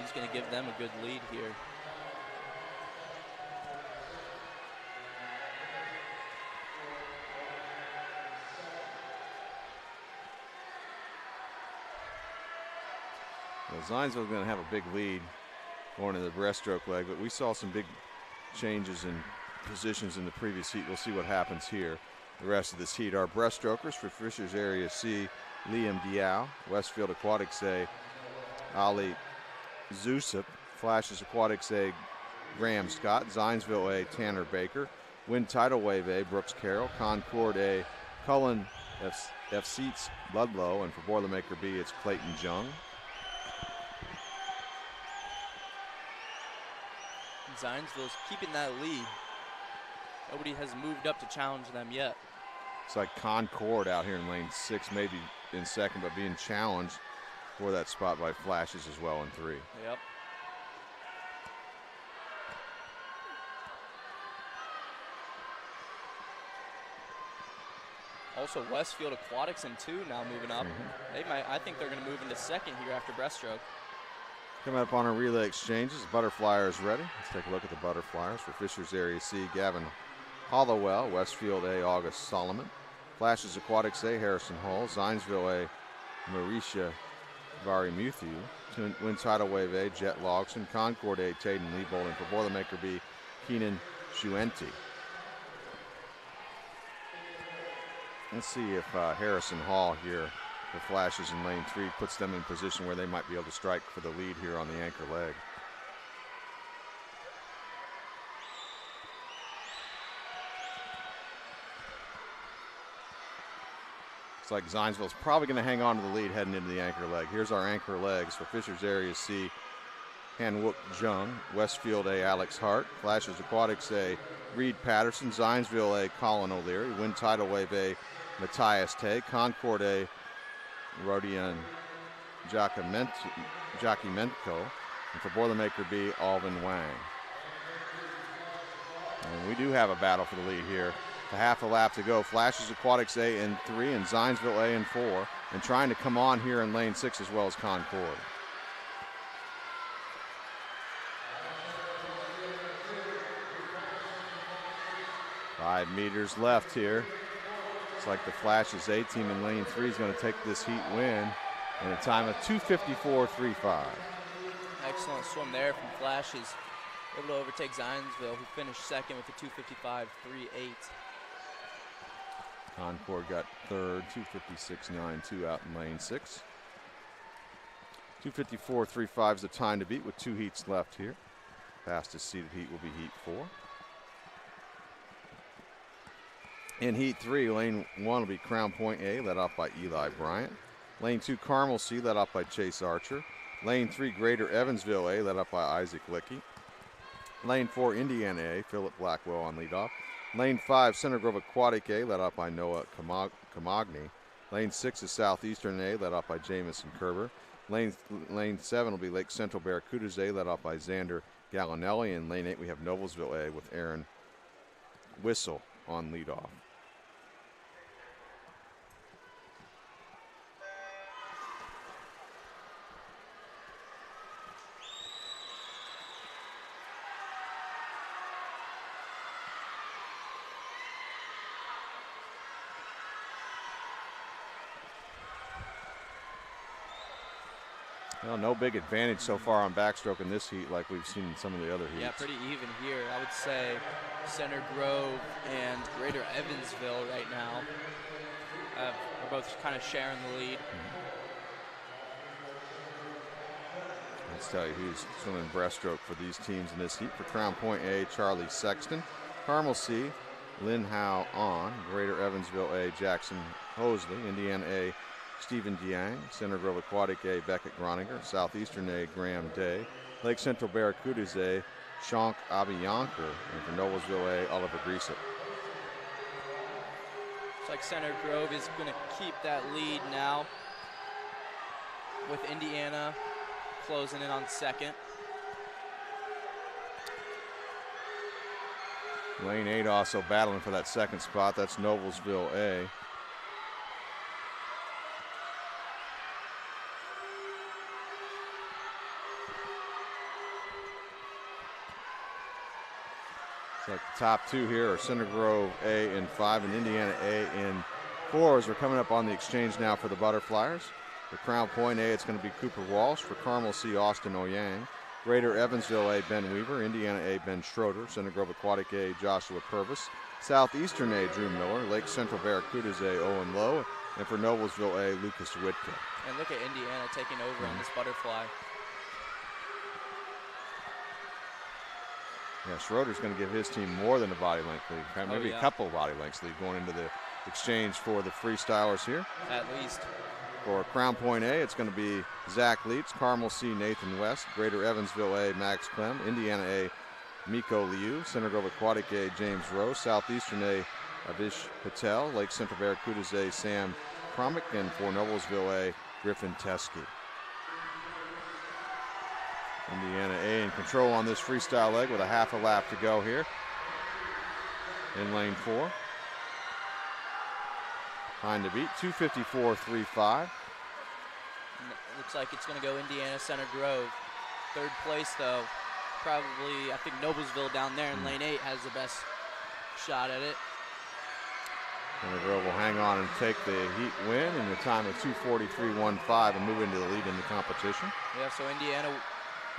He's going to give them a good lead here. Well, Zionsville's going to have a big lead going into the breaststroke leg, but we saw some big changes in positions in the previous heat. We'll see what happens here. The rest of this heat, our breaststrokers for Fishers Area C, Liam Diao. Westfield Aquatics A, Ali Zusip. Flashes Aquatics A, Graham Scott. Zionsville A, Tanner Baker. Wind Tidal Wave A, Brooks Carroll. Concord A, Cullen F. Seats Ludlow. And for Boilermaker B, it's Clayton Jung. Zionsville's keeping that lead. Nobody has moved up to challenge them yet. It's like Concord out here in lane 6, maybe in second, but being challenged for that spot by Flashes as well in 3. Yep. Also, Westfield Aquatics in 2 now moving up. I think they're going to move into second here after Breaststroke. Coming up on our relay exchanges, Butterflyers ready. Let's take a look at the Butterflyers. For Fishers Area C, Gavin Hollowell. Westfield A, August Solomon. Flashes Aquatics A, Harrison Hall. Zionsville A, Mauricia Varimuthu. Wind Tidal Wave A, Jet Logson. Concord A, Taden Liebold. And for Boilermaker B, Keenan Shuenti. Let's see if Harrison Hall here, the flashes in lane 3, puts them in position where they might be able to strike for the lead here on the anchor leg. Looks like Zionsville's probably going to hang on to the lead heading into the anchor leg. Here's our anchor legs. For Fishers Area C, Han-Wook Jung. Westfield A, Alex Hart. Flashes Aquatics A, Reed Patterson. Zionsville A, Colin O'Leary. Wind Tidal Wave A, Matthias Tay. Concord A, Rodion Jakimenko. And for Boilermaker B, Alvin Wang. And we do have a battle for the lead here. A half a lap to go. Flashes Aquatics A in 3 and Zionsville A in 4. And trying to come on here in lane 6 as well as Concord. Five meters left here. It's like the Flashes A team in lane 3 is going to take this heat win in a time of 2:54.35. Excellent swim there from Flashes. Able to overtake Zionsville, who finished second with a 2:55.38. Concord got third, 2:56.92 out in lane 6. 2:54.35 is the time to beat with 2 heats left here. Fastest seeded heat will be heat 4. In heat 3, lane 1 will be Crown Point A, led off by Eli Bryant. Lane 2, Carmel C, led off by Chase Archer. Lane 3, Greater Evansville A, led off by Isaac Lickey. Lane 4, Indiana A, Philip Blackwell on leadoff. Lane 5, Center Grove Aquatic A, led off by Noah Kamagny. Lane 6 is Southeastern A, led off by Jamison Kerber. Lane 7 will be Lake Central Barracudas A, led off by Xander Gallinelli. And lane 8, we have Noblesville A with Aaron Whistle on leadoff. Well, no big advantage so far on backstroke in this heat like we've seen in some of the other heats. Yeah, pretty even here. I would say Center Grove and Greater Evansville right now are both kind of sharing the lead. Let's tell you who's swimming breaststroke for these teams in this heat. For Crown Point A, Charlie Sexton. Carmel C, Lin Hao On. Greater Evansville A, Jackson Hosley. Indiana A, Stephen Diang. Center Grove Aquatic A, Beckett Groninger. Southeastern A, Graham Day. Lake Central Barracudas A, Shank Abiyanker. And for Noblesville A, Oliver Griesett. Looks like Center Grove is going to keep that lead now, with Indiana closing in on second. Lane 8 also battling for that second spot. That's Noblesville A. It's like the top two here are Center Grove A in 5 and Indiana A in 4 as we're coming up on the exchange now for the Butterflyers. For Crown Point A, it's going to be Cooper Walsh. For Carmel C, Austin Oyang. Greater Evansville A, Ben Weaver. Indiana A, Ben Schroeder. Center Grove Aquatic A, Joshua Purvis. Southeastern A, Drew Miller. Lake Central Barracudas A, Owen Lowe. And for Noblesville A, Lucas Whitke. And look at Indiana taking over on this butterfly. Yeah, Schroeder's going to give his team more than a body length lead. Maybe a couple body lengths lead going into the exchange for the freestylers here. At least. For Crown Point A, it's going to be Zach Leitz. Carmel C, Nathan West. Greater Evansville A, Max Clem. Indiana A, Miko Liu. Center Grove Aquatic A, James Rose. Southeastern A, Avish Patel. Lake Central Barracudas A, Sam Kromick. And for Noblesville A, Griffin Teskey. Indiana A in control on this freestyle leg with a half a lap to go here in lane 4. Time to beat, 2:54.35. Looks like it's going to go Indiana Center Grove. Third place, though, probably, I think Noblesville down there in lane 8 has the best shot at it. Center Grove will hang on and take the heat win in the time of 2:43.15 and move into the lead in the competition. Yeah, so Indiana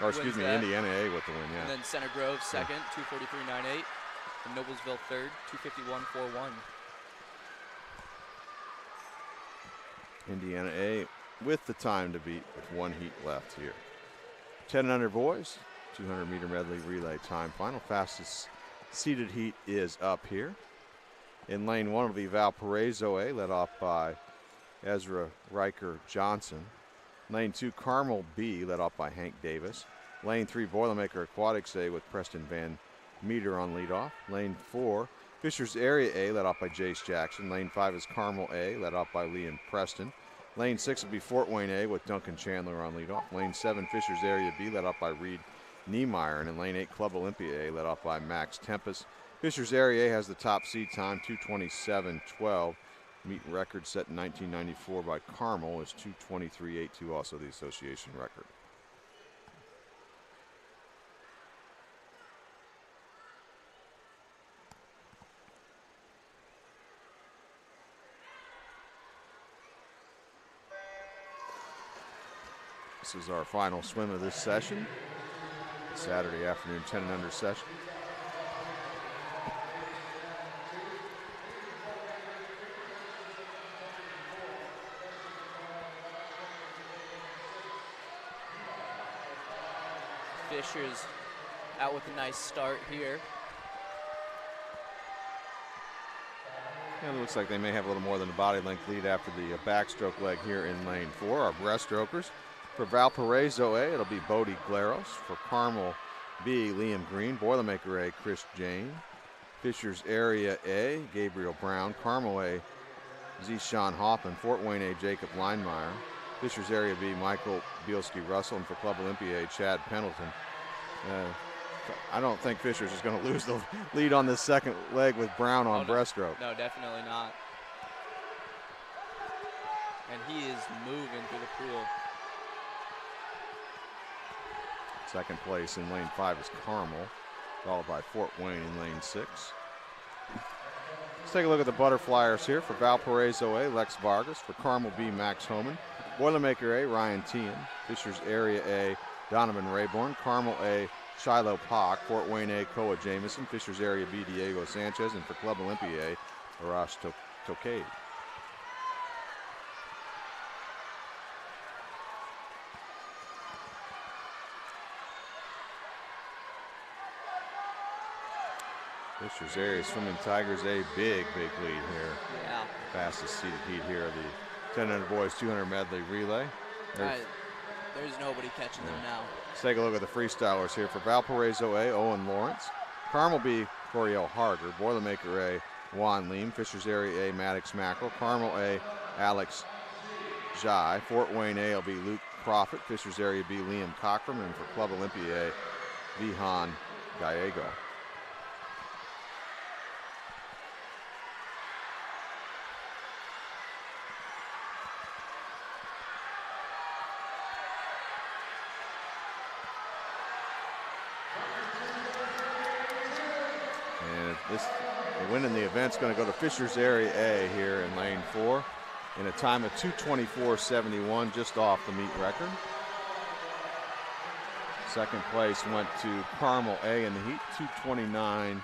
Indiana A with the win, yeah. And then Center Grove second, 2:43.98. And Noblesville third, 2:51.41. Indiana A with the time to beat with one heat left here. 10 and under boys, 200-meter medley relay time final. Fastest seeded heat is up here. In lane 1 will be Valparaiso A, led off by Ezra Riker Johnson. Lane 2, Carmel B, led off by Hank Davis. Lane 3, Boilermaker Aquatics A with Preston Van Meter on leadoff. Lane 4, Fishers Area A, led off by Jace Jackson. Lane 5 is Carmel A, led off by Liam Preston. Lane 6 will be Fort Wayne A with Duncan Chandler on leadoff. Lane 7, Fishers Area B, led off by Reed Niemeyer. And in lane 8, Club Olympia A, led off by Max Tempest. Fishers Area A has the top seed time, 2:27.12. Meet record set in 1994 by Carmel is 2:23.82, also the association record. This is our final swim of this session. Saturday afternoon 10 and under session. Fishers out with a nice start here. Yeah, it looks like they may have a little more than a body length lead after the backstroke leg here in lane 4. Our breaststrokers. For Valparaiso A, it'll be Bodie Glaros. For Carmel B, Liam Green. Boilermaker A, Chris Jane. Fishers Area A, Gabriel Brown. Carmel A, Zishan Hoffman. Fort Wayne A, Jacob Linemeyer. Fishers Area B, Michael Bielski Russell. And for Club Olympia A, Chad Pendleton. I don't think Fishers is going to lose the lead on this second leg with Brown on breaststroke. No, definitely not. And he is moving through the pool. Second place in lane 5 is Carmel, followed by Fort Wayne in lane 6. Let's take a look at the butterflyers here. For Valparaiso A, Lex Vargas. For Carmel B, Max Homan. Boilermaker A, Ryan Tian. Fishers Area A, Donovan Rayborn. Carmel A, Shiloh Pock. Fort Wayne A, Koa Jamison. Fishers Area B, Diego Sanchez. And for Club Olympia A, Arash Tokade. Fishers Area Swimming Tigers a big lead here. Yeah. Fastest seeded heat here of the 10 under boys 200 medley relay. There's nobody catching them now. Let's take a look at the freestylers here. For Valparaiso A, Owen Lawrence. Carmel B, Coriel Harder. Boilermaker A, Juan Leem. Fishers Area A, Maddox Mackerel. Carmel A, Alex Jai. Fort Wayne A will be Luke Prophet. Fishers Area B, Liam Cockram. And for Club Olympia A, Vihan Gallego. The win in the event's going to go to Fishers Area A here in lane 4 in a time of 2:24.71, just off the meet record. Second place went to Carmel A in the heat, 2:29.81.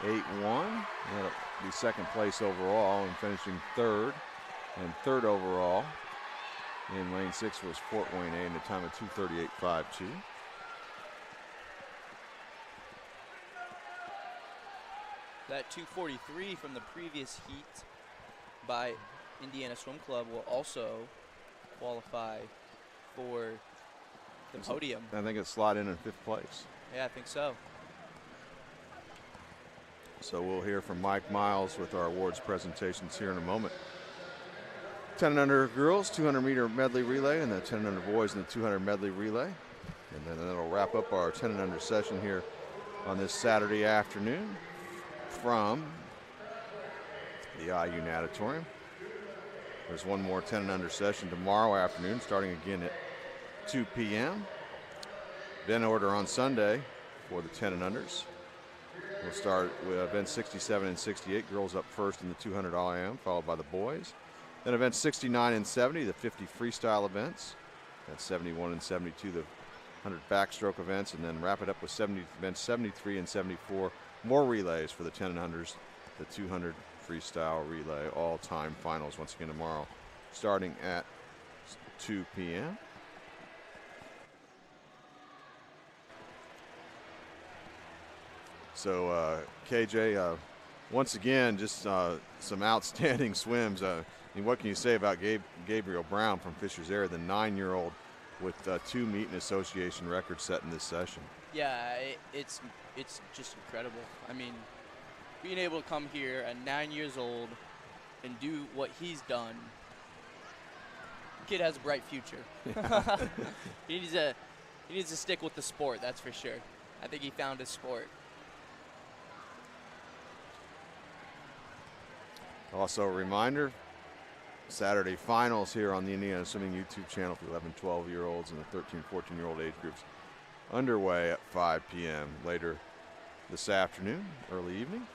That'll be second place overall, and finishing third. And third overall in lane 6 was Fort Wayne A in a time of 2:38.52. That 2:43 from the previous heat by Indiana Swim Club will also qualify for the podium. I think it's slot in 5th place. Yeah, I think so. So we'll hear from Mike Miles with our awards presentations here in a moment. 10 and under girls, 200-meter medley relay, and the 10 and under boys in the 200 medley relay. And then that'll wrap up our 10 and under session here on this Saturday afternoon from the IU Natatorium. There's one more 10 and under session tomorrow afternoon, starting again at 2 p.m. Event order on Sunday for the 10 and unders. We'll start with events 67 and 68, girls up first in the 200 IM, followed by the boys. Then events 69 and 70, the 50 freestyle events. That's 71 and 72, the 100 backstroke events, and then wrap it up with events 73 and 74. More relays for the 10 and unders, the 200 freestyle relay, all-time finals once again tomorrow, starting at 2 p.m. So KJ, once again, just some outstanding swims. I mean, what can you say about Gabriel Brown from Fishers Area, the 9-year-old with 2 meet and association records set in this session? Yeah, it's just incredible. I mean, being able to come here at 9 years old and do what he's done, the kid has a bright future. he needs to stick with the sport, that's for sure. I think he found his sport. Also a reminder, Saturday finals here on the Indiana Swimming YouTube channel for 11, 12-year-olds and the 13, 14-year-old age groups underway at 5 p.m. later this afternoon, early evening.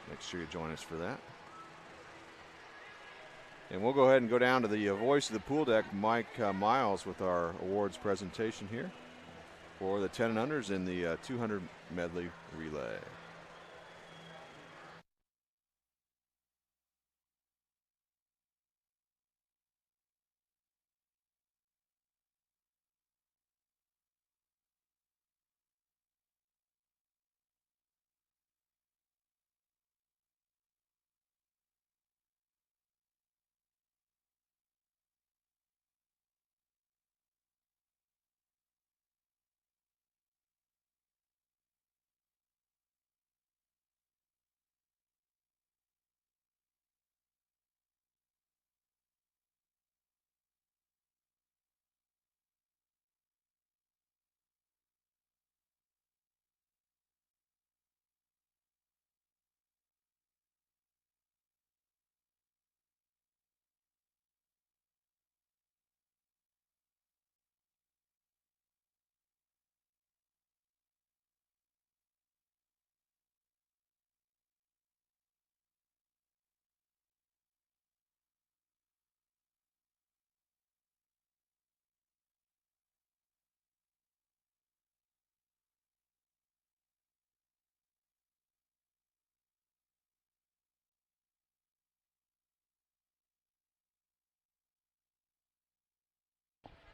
Make sure you join us for that. And we'll go ahead and go down to the voice of the pool deck, Mike Miles, with our awards presentation here for the 10 and unders in the 200 medley relay.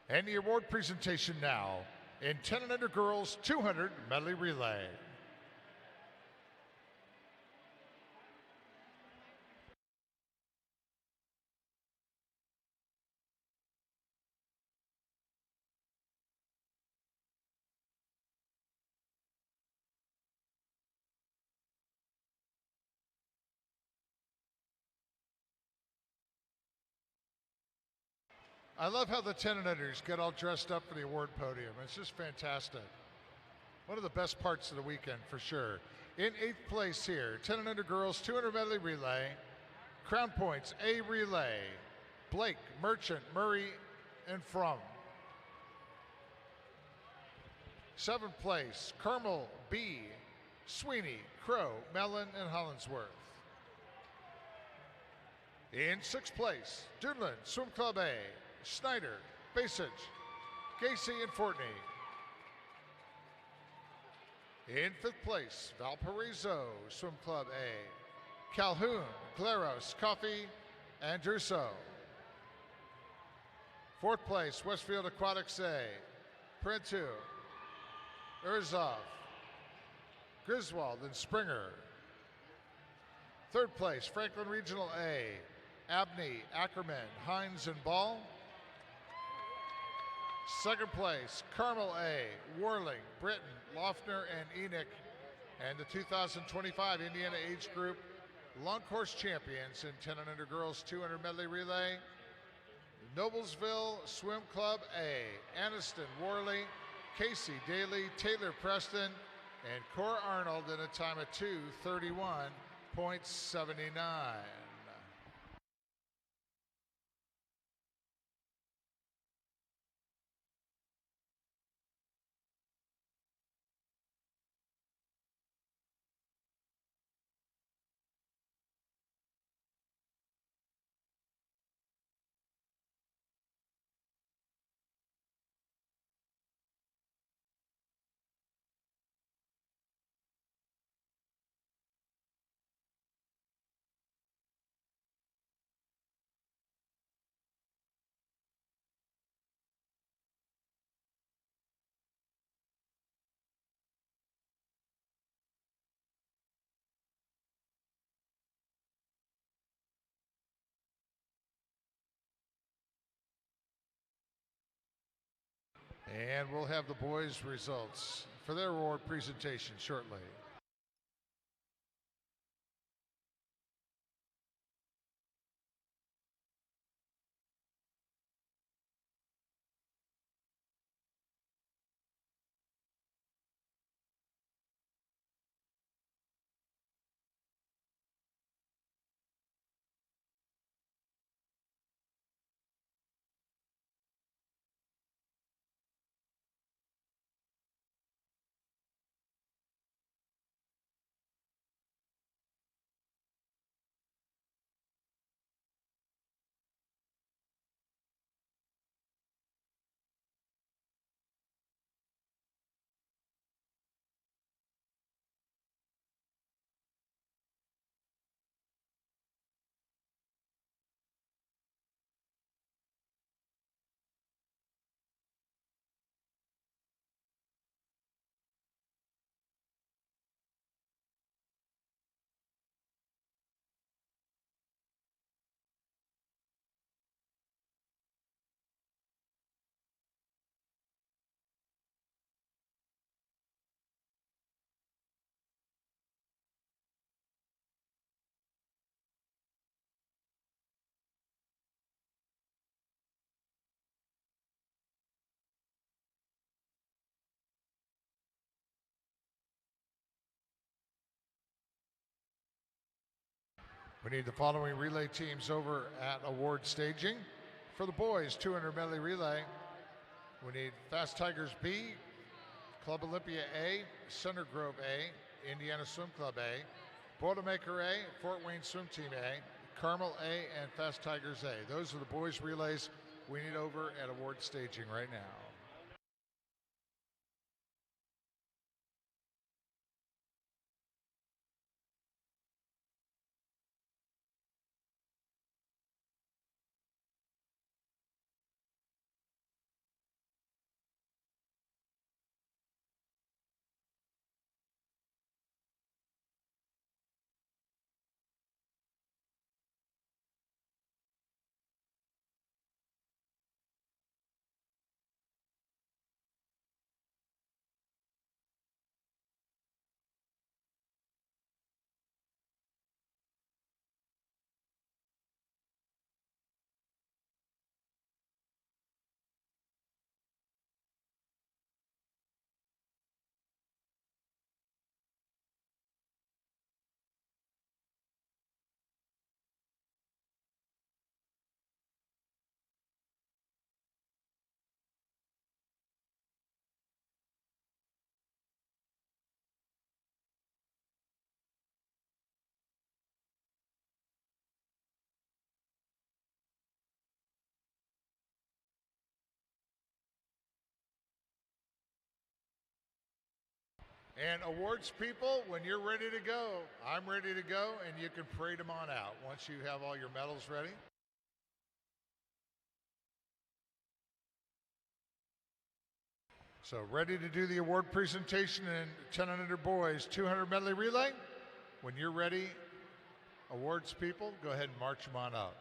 And the award presentation now in 10 and under girls 200 medley relay. I love how the 10 and unders get all dressed up for the award podium. It's just fantastic. One of the best parts of the weekend for sure. In 8th place here, 10 and under girls 200 medley relay. Crown points A relay. Blake, Merchant, Murray, and Frum. 7th place, Carmel, B, Sweeney, Crow, Mellon, and Hollinsworth. In 6th place, Dunlin, Swim Club A, Snyder, Basich, Gacy, and Fortney. In 5th place, Valparaiso, Swim Club A, Calhoun, Claros, Coffee, and Druso. 4th place, Westfield Aquatics A, Printu, Urzov, Griswold, and Springer. 3rd place, Franklin Regional A, Abney, Ackerman, Hines, and Ball. 2nd place, Carmel A, Warling, Britton, Loeffner, and Enoch. And the 2025 Indiana Age Group Long Course Champions in 10 and under girls 200 medley relay. Noblesville Swim Club A, Anniston, Worley, Casey, Daly, Taylor, Preston, and Cora Arnold in a time of 2:31.79. And we'll have the boys' results for their award presentation shortly. We need the following relay teams over at award staging. For the boys, 200 medley relay, we need Fast Tigers B, Club Olympia A, Center Grove A, Indiana Swim Club A, Boilermaker A, Fort Wayne Swim Team A, Carmel A, and Fast Tigers A. Those are the boys' relays we need over at award staging right now. And awards people, when you're ready to go, I'm ready to go, and you can parade them on out once you have all your medals ready. So ready to do the award presentation in 10 and under boys, 200 medley relay. When you're ready, awards people, go ahead and march them on out.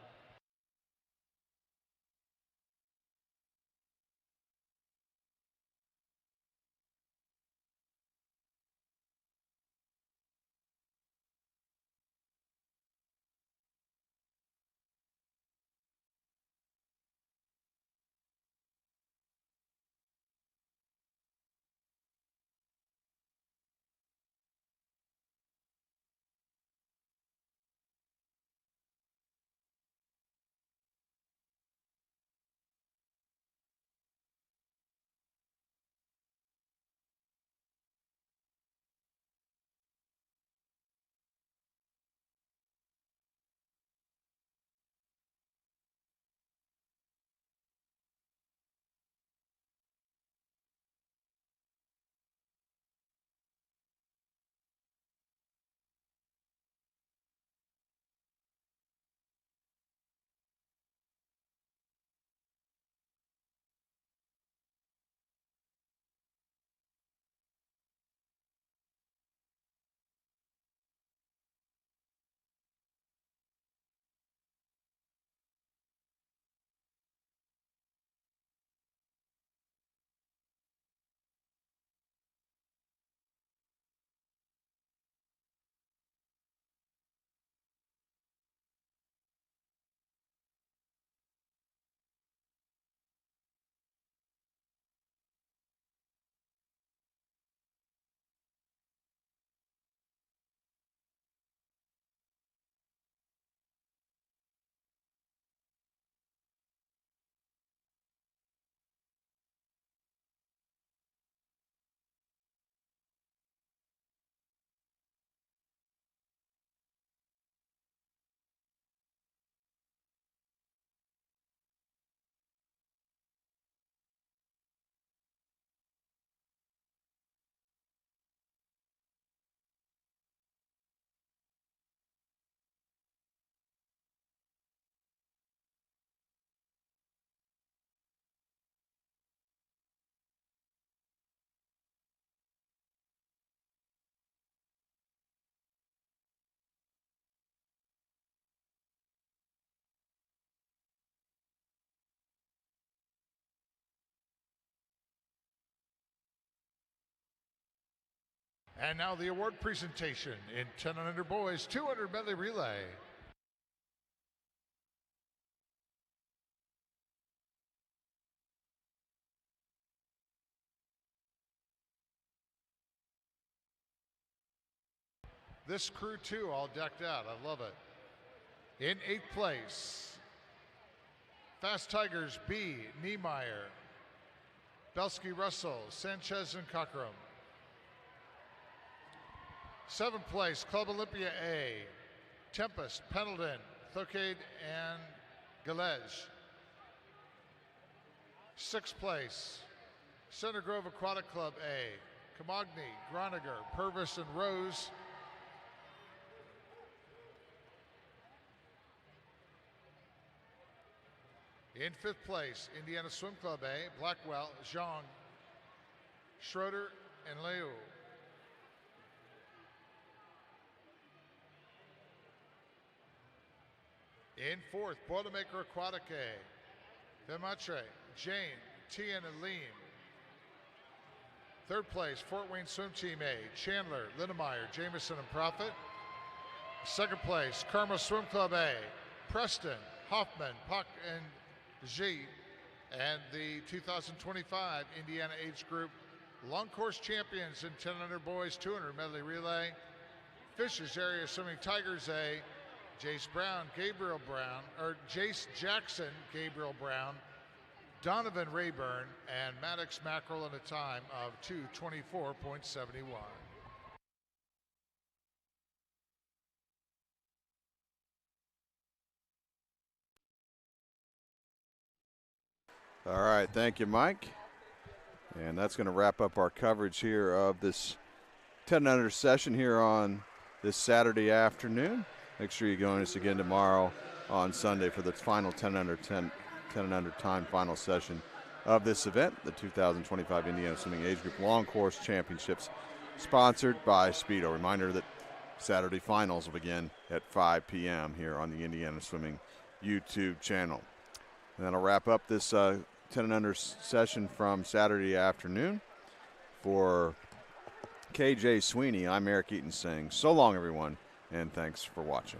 And now the award presentation in 10 and under boys 200 medley relay. This crew too, all decked out. I love it. In 8th place, Fast Tigers B, Niemeyer, Belsky Russell, Sanchez and Cockrum. 7th place, Club Olympia A, Tempest, Pendleton, Thocade, and Galej. 6th place, Center Grove Aquatic Club A, Camogny, Groniger, Purvis, and Rose. In 5th place, Indiana Swim Club A, Blackwell, Zhang, Schroeder, and Liu. In 4th, Boilermaker Aquatic A, Vematre, Jane, Tian, and Leem. 3rd place, Fort Wayne Swim Team A, Chandler, Linnemeyer, Jameson, and Prophet. 2nd place, Carmel Swim Club A, Preston, Hoffman, Puck, and G. And the 2025 Indiana Age Group Long Course Champions in 10 under boys 200 medley relay. Fishers Area Swimming Tigers A, Jace Jackson, Gabriel Brown, Donovan Rayburn, and Maddox Mackerel in a time of 2:24.71. All right, thank you, Mike. And that's going to wrap up our coverage here of this 10 under session here on this Saturday afternoon. Make sure you join us again tomorrow on Sunday for the final 10 under time final session of this event, the 2025 Indiana Swimming Age Group Long Course Championships, sponsored by Speedo. Reminder that Saturday finals will begin at 5 p.m. here on the Indiana Swimming YouTube channel. And that'll wrap up this 10 and under session from Saturday afternoon. For KJ Sweeney, I'm Eric Eaton saying so long, everyone, and thanks for watching.